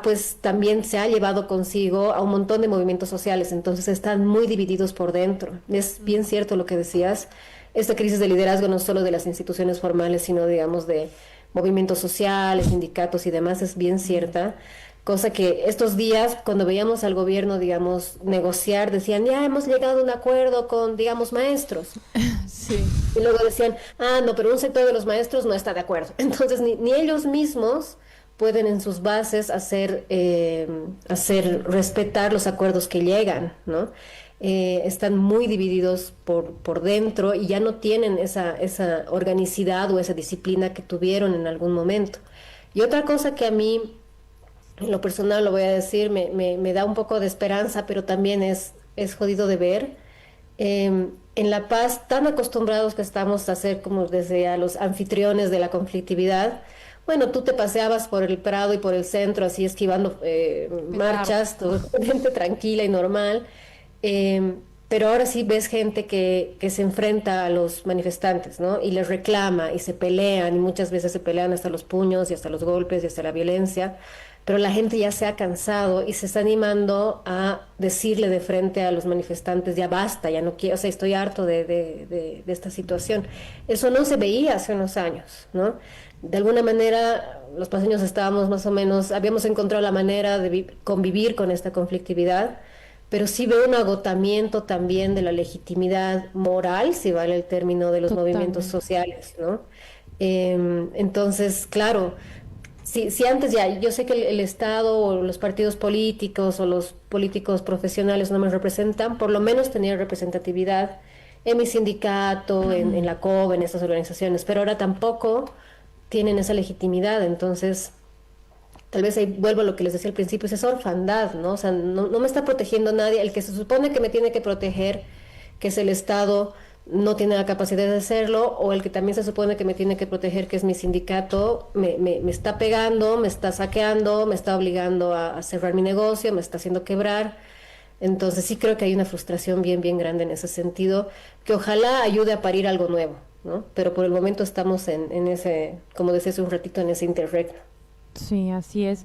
pues también se ha llevado consigo a un montón de movimientos sociales, entonces están muy divididos por dentro. Es bien cierto lo que decías, esta crisis de liderazgo no solo de las instituciones formales, sino digamos de movimientos sociales, sindicatos y demás, es bien cierta. Cosa que estos días, cuando veíamos al gobierno, digamos, negociar, decían, ya hemos llegado a un acuerdo con, digamos, maestros. Sí. Y luego decían, no, pero un sector de los maestros no está de acuerdo. Entonces, ni ellos mismos pueden en sus bases hacer respetar los acuerdos que llegan, ¿no? Están muy divididos por dentro y ya no tienen esa organicidad o esa disciplina que tuvieron en algún momento. Y otra cosa que a mí, en lo personal lo voy a decir, me da un poco de esperanza, pero también es jodido de ver. En La Paz, tan acostumbrados que estamos a ser como desde a los anfitriones de la conflictividad. Bueno, tú te paseabas por el Prado y por el centro, así esquivando marchas, todo, gente tranquila y normal. pero ahora sí ves gente que se enfrenta a los manifestantes, ¿no? Y les reclama y se pelean, y muchas veces se pelean hasta los puños y hasta los golpes y hasta la violencia, pero la gente ya se ha cansado y se está animando a decirle de frente a los manifestantes, ya basta, ya no quiero, o sea, estoy harto de esta situación. Eso no se veía hace unos años, ¿no? De alguna manera, los paseños estábamos más o menos, habíamos encontrado la manera de convivir con esta conflictividad, pero sí veo un agotamiento también de la legitimidad moral, si vale el término, de los movimientos Totalmente. sociales, ¿no? Entonces, claro, si antes ya, yo sé que el Estado o los partidos políticos o los políticos profesionales no me representan, por lo menos tenía representatividad en mi sindicato, en la COB, en estas organizaciones, pero ahora tampoco tienen esa legitimidad, entonces tal vez ahí vuelvo a lo que les decía al principio, es esa orfandad, ¿no? O sea, no me está protegiendo nadie, el que se supone que me tiene que proteger, que es el Estado, no tiene la capacidad de hacerlo, o el que también se supone que me tiene que proteger, que es mi sindicato, me está pegando, me está saqueando, me está obligando a cerrar mi negocio, me está haciendo quebrar. Entonces sí creo que hay una frustración bien grande en ese sentido, que ojalá ayude a parir algo nuevo, ¿no? Pero por el momento estamos en ese, como decía hace un ratito, en ese interregno. Sí, así es.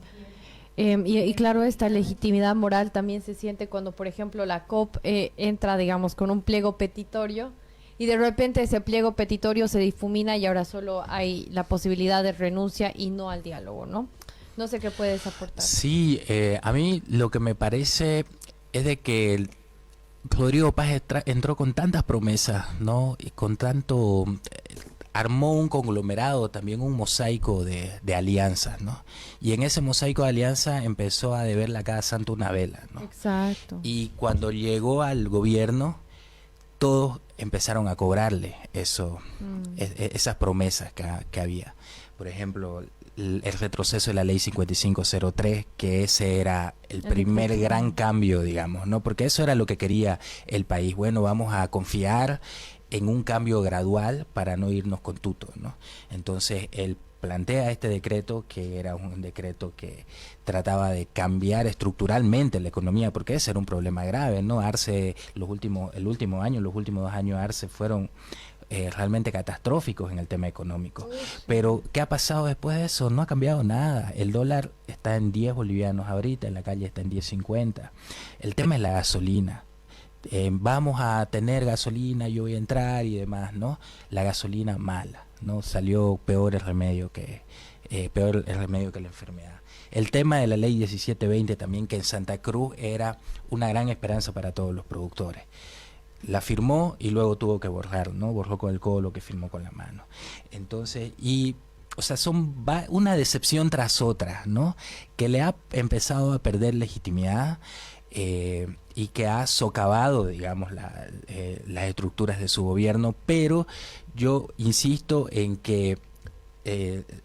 Y claro, esta legitimidad moral también se siente cuando, por ejemplo, la COP entra, digamos, con un pliego petitorio y de repente ese pliego petitorio se difumina y ahora solo hay la posibilidad de renuncia y no al diálogo, ¿no? No sé qué puedes aportar. Sí, a mí lo que me parece es de que Rodrigo Paz entró con tantas promesas, ¿no? Y con tanto, armó un conglomerado, también un mosaico de alianzas, ¿no? Y en ese mosaico de alianzas empezó a deberle a cada santo una vela, ¿no? Exacto. Y cuando llegó al gobierno, todos empezaron a cobrarle eso, esas promesas que había. Por ejemplo, el retroceso de la ley 5503, que ese era el El primer gran incumplimiento. cambio, digamos, ¿no? Porque eso era lo que quería el país. Bueno, vamos a confiar en un cambio gradual para no irnos con tutos, ¿no? Entonces, él plantea este decreto, que era un decreto que trataba de cambiar estructuralmente la economía, porque ese era un problema grave, ¿no? El último año, los últimos 2 años Arce fueron realmente catastróficos en el tema económico. Uy, sí. Pero, ¿qué ha pasado después de eso? No ha cambiado nada. El dólar está en 10 bolivianos ahorita, en la calle está en 10.50. El tema es la gasolina. Vamos a tener gasolina, yo voy a entrar y demás, ¿no? La gasolina mala, ¿no? Salió peor el remedio que la enfermedad. El tema de la ley 1720 también, que en Santa Cruz era una gran esperanza para todos los productores. La firmó y luego tuvo que borrar, ¿no? Borró con el codo lo que firmó con la mano. Entonces, o sea, una decepción tras otra, ¿no? Que le ha empezado a perder legitimidad, y que ha socavado, digamos, las estructuras de su gobierno, pero yo insisto en que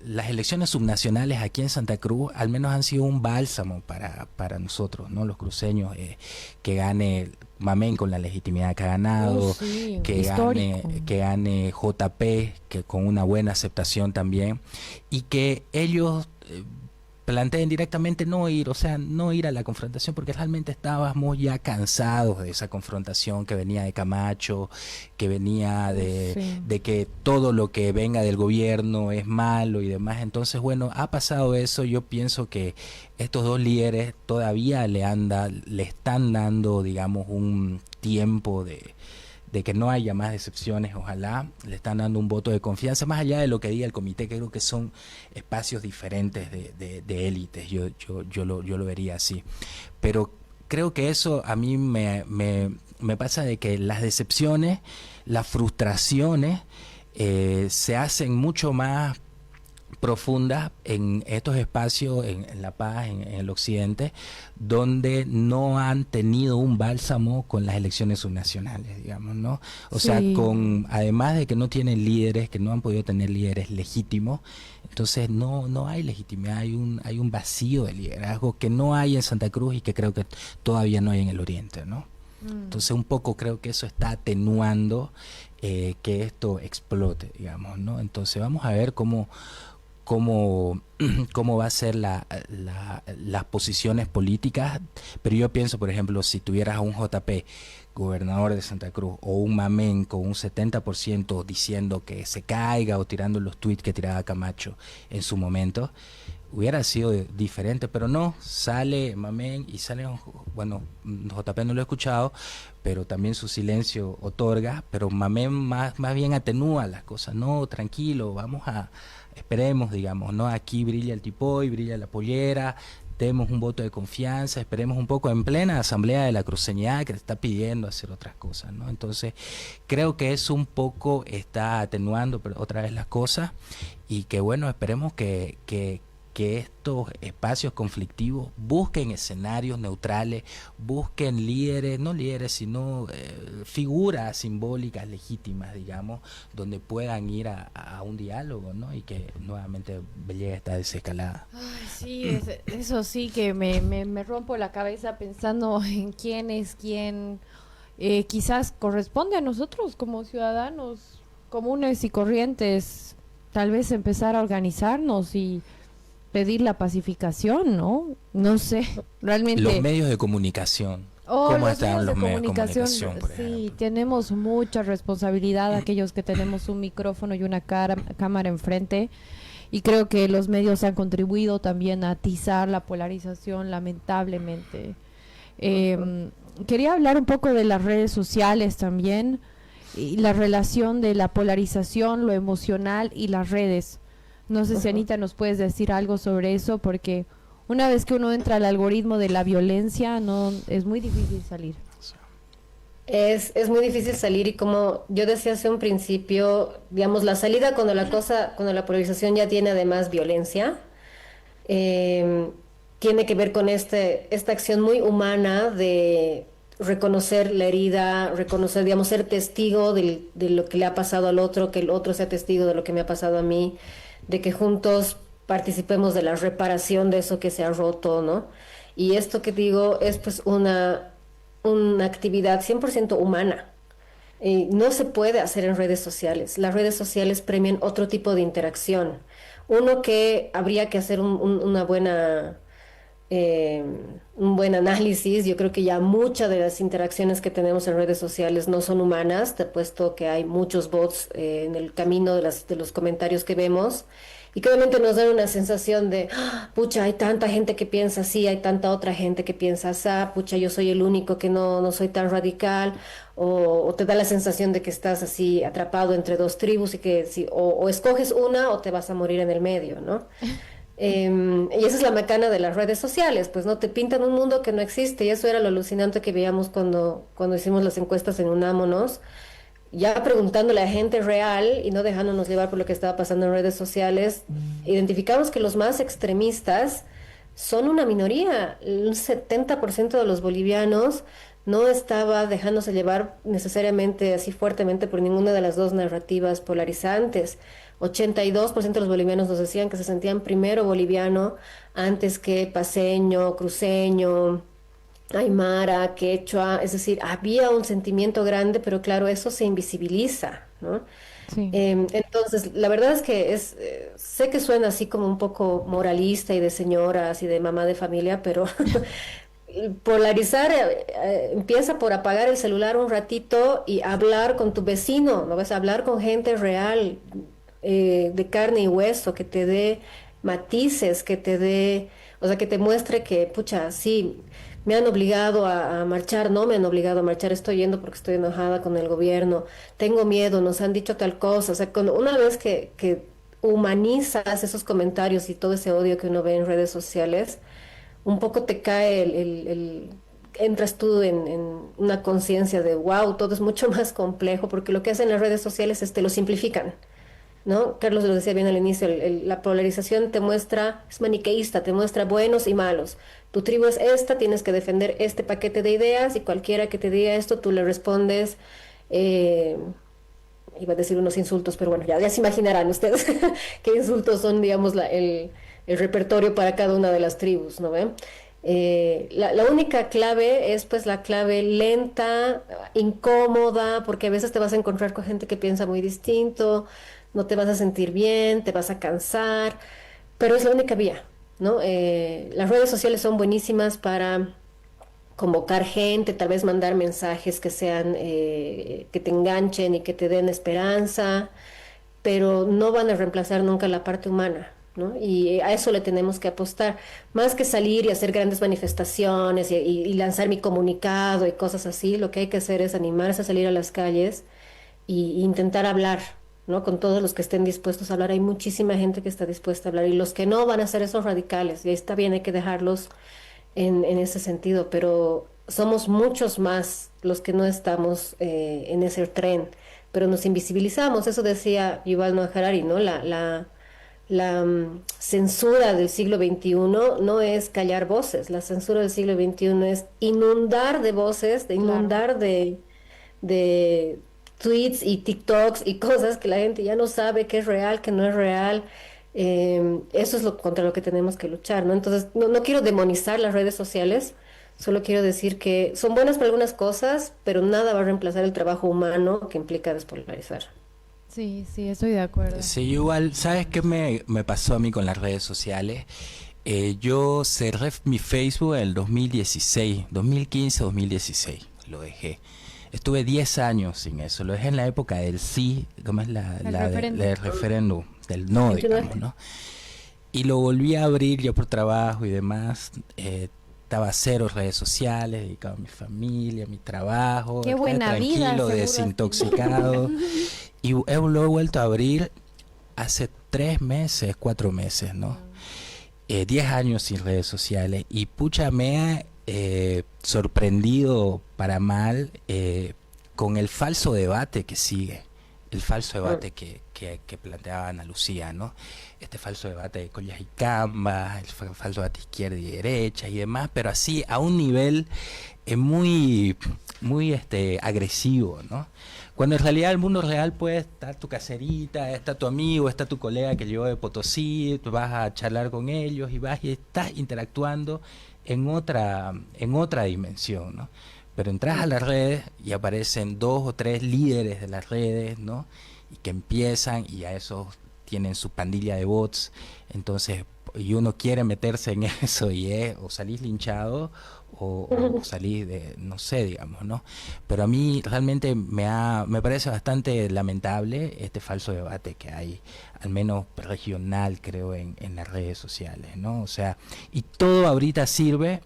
las elecciones subnacionales aquí en Santa Cruz al menos han sido un bálsamo para nosotros, ¿no? Los cruceños, que gane Mamén con la legitimidad que ha ganado, Sí, que histórico. gane JP, que con una buena aceptación también, y que ellos planteen directamente no ir, o sea, no ir a la confrontación, porque realmente estábamos ya cansados de esa confrontación que venía de Camacho, que venía Sí. de que todo lo que venga del gobierno es malo y demás. Entonces, bueno, ha pasado eso. Yo pienso que estos dos líderes todavía le están dando, digamos, un tiempo de que no haya más decepciones. Ojalá le están dando un voto de confianza, más allá de lo que diga el comité, que creo que son espacios diferentes de élites. Yo lo vería así, pero creo que eso a mí me pasa, de que las decepciones, las frustraciones, se hacen mucho más profundas en estos espacios, en La Paz, en el occidente, donde no han tenido un bálsamo con las elecciones subnacionales, digamos, ¿no? O sea, Sí. además de que no tienen líderes, que no han podido tener líderes legítimos, entonces no hay legitimidad, hay un vacío de liderazgo que no hay en Santa Cruz y que creo que todavía no hay en el oriente, ¿no? Entonces un poco creo que eso está atenuando que esto explote, digamos, ¿no? Entonces vamos a ver cómo, cómo va a ser las posiciones políticas, pero yo pienso, por ejemplo, si tuvieras a un JP, gobernador de Santa Cruz, o un Mamén con un 70% diciendo que se caiga o tirando los tweets que tiraba Camacho en su momento, hubiera sido diferente, pero no, sale Mamén y sale, bueno, JP no lo he escuchado, pero también su silencio otorga, pero Mamén más bien atenúa las cosas, no, tranquilo, vamos a, esperemos, digamos, no, aquí brilla el tipoy, brilla la pollera, demos un voto de confianza, esperemos un poco en plena asamblea de la cruceñidad que te está pidiendo hacer otras cosas, ¿no? Entonces, creo que eso un poco está atenuando otra vez las cosas y que bueno, esperemos que estos espacios conflictivos busquen escenarios neutrales, busquen líderes, no líderes, sino figuras simbólicas legítimas, digamos, donde puedan ir a un diálogo, ¿no? Y que nuevamente llegue a esta desescalada. Ay, sí, eso sí que me rompo la cabeza pensando en quién es quién. Quizás corresponde a nosotros como ciudadanos comunes y corrientes, tal vez empezar a organizarnos y pedir la pacificación, ¿no? No sé, realmente. Los medios de comunicación. ¿Cómo están los medios de comunicación, por sí, ejemplo? tenemos mucha responsabilidad aquellos que tenemos un micrófono y una cámara enfrente, y creo que los medios han contribuido también a atizar la polarización, lamentablemente. Quería hablar un poco de las redes sociales también, y la relación de la polarización, lo emocional y las redes. No sé si Anita nos puedes decir algo sobre eso, porque una vez que uno entra al algoritmo de la violencia, no es muy difícil salir. Es muy difícil salir y como yo decía hace un principio, digamos, la salida cuando la polarización ya tiene además violencia, tiene que ver con esta acción muy humana de reconocer la herida, reconocer, digamos, ser testigo de lo que le ha pasado al otro, que el otro sea testigo de lo que me ha pasado a mí, de que juntos participemos de la reparación de eso que se ha roto, ¿no? Y esto que digo es pues una actividad 100% humana. No se puede hacer en redes sociales. Las redes sociales premian otro tipo de interacción. Uno que habría que hacer eh, un buen análisis. Yo creo que ya muchas de las interacciones que tenemos en redes sociales no son humanas, te puesto que hay muchos bots en el camino de los comentarios que vemos y que obviamente nos dan una sensación de, "Ah, pucha, hay tanta gente que piensa así, hay tanta otra gente que piensa así, pucha, yo soy el único que no soy tan radical, o te da la sensación de que estás así atrapado entre dos tribus y que si, o escoges una o te vas a morir en el medio, ¿no? Y esa es la macana de las redes sociales, pues no te pintan un mundo que no existe, y eso era lo alucinante que veíamos cuando hicimos las encuestas en Unámonos, ya preguntándole a gente real y no dejándonos llevar por lo que estaba pasando en redes sociales, identificamos que los más extremistas son una minoría. Un 70% de los bolivianos no estaba dejándose llevar necesariamente así fuertemente por ninguna de las dos narrativas polarizantes. 82% de los bolivianos nos decían que se sentían primero boliviano antes que paceño, cruceño, aymara, quechua, es decir, había un sentimiento grande, pero claro, eso se invisibiliza, ¿no? Sí. Entonces, la verdad es que sé que suena así como un poco moralista y de señoras y de mamá de familia, pero polarizar empieza por apagar el celular un ratito y hablar con tu vecino, ¿no ves? Hablar con gente real, de carne y hueso, que te dé matices, que te dé, o sea, que te muestre que, pucha, sí, me han obligado a marchar, no me han obligado a marchar, estoy yendo porque estoy enojada con el gobierno, tengo miedo, nos han dicho tal cosa, o sea, una vez que humanizas esos comentarios y todo ese odio que uno ve en redes sociales, un poco te cae entras tú en una conciencia de, wow, todo es mucho más complejo, porque lo que hacen las redes sociales es te lo simplifican. ¿No? Carlos lo decía bien al inicio, la polarización te muestra, es maniqueísta, te muestra buenos y malos. Tu tribu es esta, tienes que defender este paquete de ideas y cualquiera que te diga esto, tú le respondes, eh, iba a decir unos insultos, pero bueno, ya se imaginarán ustedes qué insultos son, digamos, el repertorio para cada una de las tribus, ¿no ven? La única clave es pues la clave lenta, incómoda, porque a veces te vas a encontrar con gente que piensa muy distinto, no te vas a sentir bien, te vas a cansar. pero es la única vía, ¿no? Las redes sociales son buenísimas para convocar gente, tal vez mandar mensajes que sean, que te enganchen y que te den esperanza, pero no van a reemplazar nunca la parte humana, ¿no? Y a eso le tenemos que apostar, más que salir y hacer grandes manifestaciones y lanzar mi comunicado y cosas así, lo que hay que hacer es animarse a salir a las calles y intentar hablar, ¿no? Con todos los que estén dispuestos a hablar. Hay muchísima gente que está dispuesta a hablar y los que no van a ser esos radicales, y ahí está bien, hay que dejarlos en ese sentido, pero somos muchos más los que no estamos en ese tren, pero nos invisibilizamos. Eso decía Yuval Noah Harari, ¿no? La censura del siglo XXI no es callar voces, la censura del siglo XXI es inundar de voces, de Claro. inundar de tweets y TikToks y cosas que la gente ya no sabe qué es real, qué no es real. Eso es contra lo que tenemos que luchar, ¿no? Entonces, no quiero demonizar las redes sociales, solo quiero decir que son buenas para algunas cosas, pero nada va a reemplazar el trabajo humano que implica despolarizar. Sí, sí, estoy de acuerdo. Sí, igual, ¿sabes qué me pasó a mí con las redes sociales? Yo cerré mi Facebook en el 2016, 2015, 2016, lo dejé. Estuve 10 años sin eso, lo dejé en la época del sí, ¿cómo es El referéndum. del referéndum, del no, digamos, 29. ¿no? Y lo volví a abrir yo por trabajo y demás. Estaba cero redes sociales, dedicado a mi familia, a mi trabajo, Qué estaba buena vida, tranquilo, seguro así. desintoxicado. Y lo he vuelto a abrir hace 3 meses, 4 meses, ¿no? 10 años sin redes sociales. Y pucha, me ha sorprendido para mal con el falso debate que sigue. El falso debate que planteaba Ana Lucía, ¿no? Este falso debate de collas y cambas, el falso debate izquierda y derecha y demás, pero así a un nivel muy, muy agresivo, ¿no? Cuando en realidad el mundo real puede estar tu caserita, está tu amigo, está tu colega que llegó de Potosí, tú vas a charlar con ellos y vas y estás interactuando en otra dimensión, ¿no? Pero entras a las redes y aparecen 2 o 3 líderes de las redes, ¿no? Y que empiezan y a esos tienen su pandilla de bots, entonces, y uno quiere meterse en eso y es o salís linchado o salís de, no sé, digamos, ¿no? Pero a mí realmente me parece bastante lamentable este falso debate que hay, al menos regional, creo, en las redes sociales, ¿no? O sea, y todo ahorita sirve,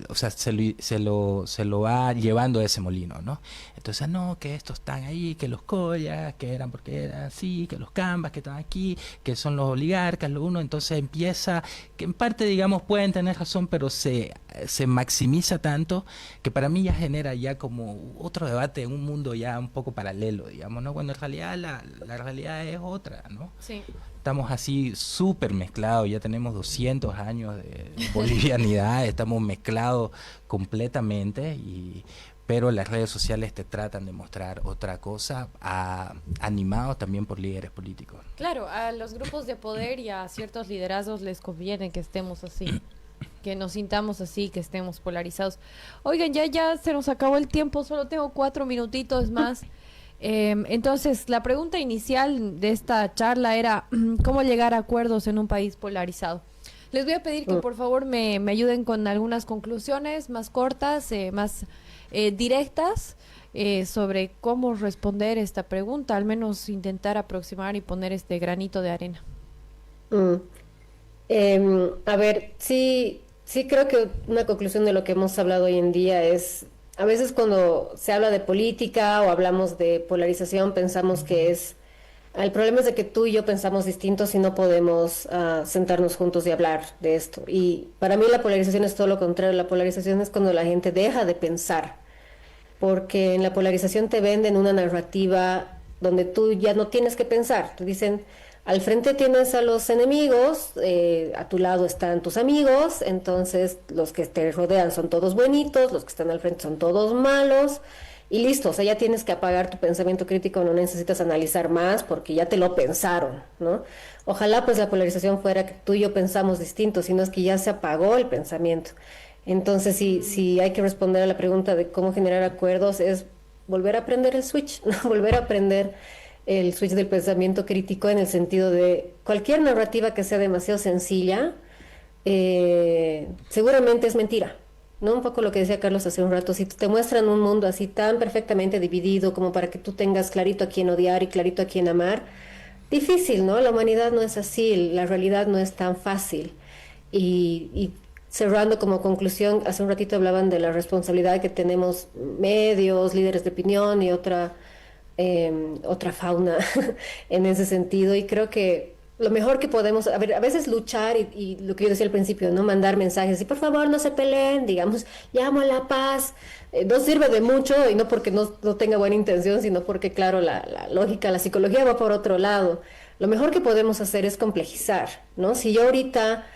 o sea, se lo va llevando a ese molino, ¿no? Entonces, no, que estos están ahí, que los collas, que eran porque eran así, que los cambas, que están aquí, que son los oligarcas, lo uno, entonces empieza, que en parte, digamos, pueden tener razón, pero se maximiza tanto que para mí ya genera ya como otro debate en un mundo ya un poco paralelo, digamos, ¿no? Cuando en realidad la realidad es otra, ¿no? Sí. Estamos así súper mezclados, ya tenemos 200 años de bolivianidad, estamos mezclados completamente, pero las redes sociales te tratan de mostrar otra cosa, animados también por líderes políticos. Claro, a los grupos de poder y a ciertos liderazgos les conviene que estemos así, que nos sintamos así, que estemos polarizados. Oigan, ya se nos acabó el tiempo, solo tengo 4 minutitos más. Entonces, la pregunta inicial de esta charla era ¿cómo llegar a acuerdos en un país polarizado? Les voy a pedir que por favor me ayuden con algunas conclusiones más cortas, más directas, sobre cómo responder esta pregunta, al menos intentar aproximar y poner este granito de arena. Mm. A ver, sí creo que una conclusión de lo que hemos hablado hoy en día es, a veces cuando se habla de política o hablamos de polarización, pensamos que el problema es de que tú y yo pensamos distintos y no podemos sentarnos juntos y hablar de esto. Y para mí la polarización es todo lo contrario, la polarización es cuando la gente deja de pensar, porque en la polarización te venden una narrativa donde tú ya no tienes que pensar. Te dicen, al frente tienes a los enemigos, a tu lado están tus amigos, entonces los que te rodean son todos buenitos, los que están al frente son todos malos, y listo, o sea, ya tienes que apagar tu pensamiento crítico, no necesitas analizar más porque ya te lo pensaron, ¿no? Ojalá pues la polarización fuera que tú y yo pensamos distintos, sino es que ya se apagó el pensamiento. Entonces, si hay que responder a la pregunta de cómo generar acuerdos, es volver a aprender el switch, ¿no? Volver a aprender el switch del pensamiento crítico en el sentido de cualquier narrativa que sea demasiado sencilla, seguramente es mentira. ¿No? Un poco lo que decía Carlos hace un rato, si te muestran un mundo así tan perfectamente dividido como para que tú tengas clarito a quién odiar y clarito a quién amar, difícil, ¿no? La humanidad no es así, la realidad no es tan fácil. Y cerrando como conclusión, hace un ratito hablaban de la responsabilidad que tenemos medios, líderes de opinión y otra fauna en ese sentido. Y creo que lo mejor que podemos, a ver, a veces luchar y lo que yo decía al principio, ¿no? Mandar mensajes y por favor no se peleen, digamos, llamo a la paz. No sirve de mucho y no porque no tenga buena intención, sino porque, claro, la lógica, la psicología va por otro lado. Lo mejor que podemos hacer es complejizar, ¿no? Si yo ahorita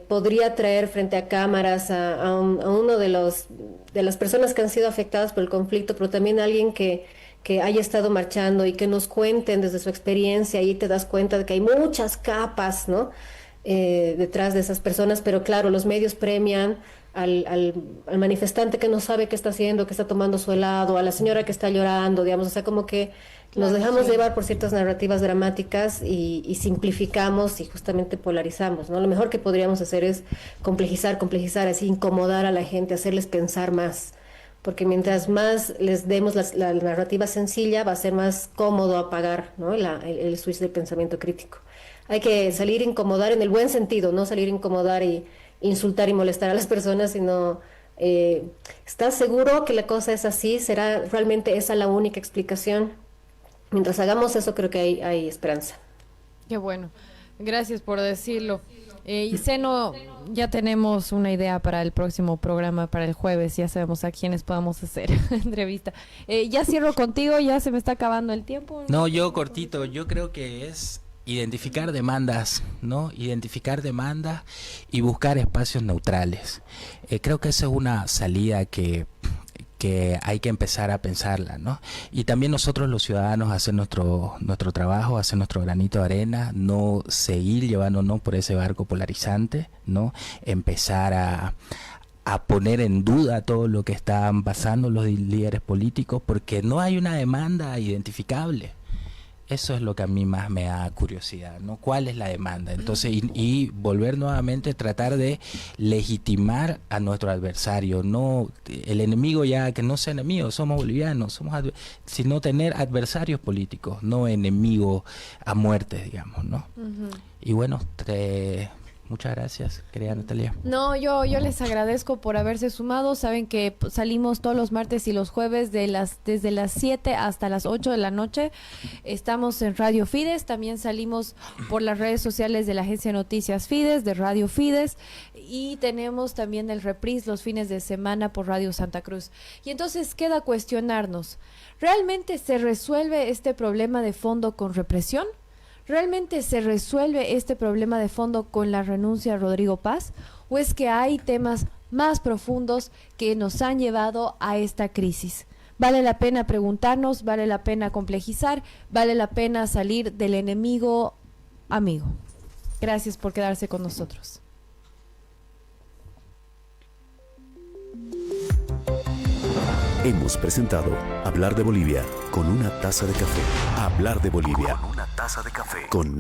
podría traer frente a cámaras a uno de las personas que han sido afectadas por el conflicto, pero también a alguien que haya estado marchando y que nos cuenten desde su experiencia, y te das cuenta de que hay muchas capas, ¿no? Detrás de esas personas, pero claro, los medios premian al manifestante que no sabe qué está haciendo, que está tomando su helado, a la señora que está llorando, digamos, o sea, como que nos dejamos llevar por ciertas narrativas dramáticas y simplificamos y justamente polarizamos, ¿no? Lo mejor que podríamos hacer es complejizar, así incomodar a la gente, hacerles pensar más, porque mientras más les demos la narrativa sencilla, va a ser más cómodo apagar, ¿no? El switch del pensamiento crítico. Hay que salir a incomodar en el buen sentido, no salir a incomodar y insultar y molestar a las personas, sino ¿estás seguro que la cosa es así? ¿Será realmente esa la única explicación? Mientras hagamos eso, creo que hay esperanza. Qué bueno. Gracias por decirlo. Y Seno, ya tenemos una idea para el próximo programa, para el jueves. Ya sabemos a quiénes podamos hacer entrevista. Ya cierro contigo, ya se me está acabando el tiempo. No, yo cortito, yo creo que es identificar demandas, ¿no? Identificar demandas y buscar espacios neutrales. Creo que esa es una salida que hay que empezar a pensarla, ¿no? Y también nosotros los ciudadanos hacer nuestro trabajo, hacer nuestro granito de arena, no seguir llevándonos por ese barco polarizante, ¿no? Empezar a poner en duda todo lo que están pasando los líderes políticos, porque no hay una demanda identificable. Eso es lo que a mí más me da curiosidad, ¿no? ¿Cuál es la demanda? Entonces, y volver nuevamente a tratar de legitimar a nuestro adversario, no el enemigo, ya que no sea enemigo, somos bolivianos, sino tener adversarios políticos, no enemigos a muerte, digamos, ¿no? Y bueno, muchas gracias, querida Natalia. No, yo les agradezco por haberse sumado. Saben que salimos todos los martes y los jueves desde las 7 hasta las 8 de la noche. Estamos en Radio Fides, también salimos por las redes sociales de la agencia de noticias Fides, de Radio Fides, y tenemos también el reprise los fines de semana por Radio Santa Cruz. Y entonces queda cuestionarnos, ¿realmente se resuelve este problema de fondo con represión? ¿Realmente se resuelve este problema de fondo con la renuncia a Rodrigo Paz? ¿O es que hay temas más profundos que nos han llevado a esta crisis? Vale la pena preguntarnos, vale la pena complejizar, vale la pena salir del enemigo amigo. Gracias por quedarse con nosotros. Hemos presentado Hablar de Bolivia con una taza de café. Hablar de Bolivia con una taza de café. Con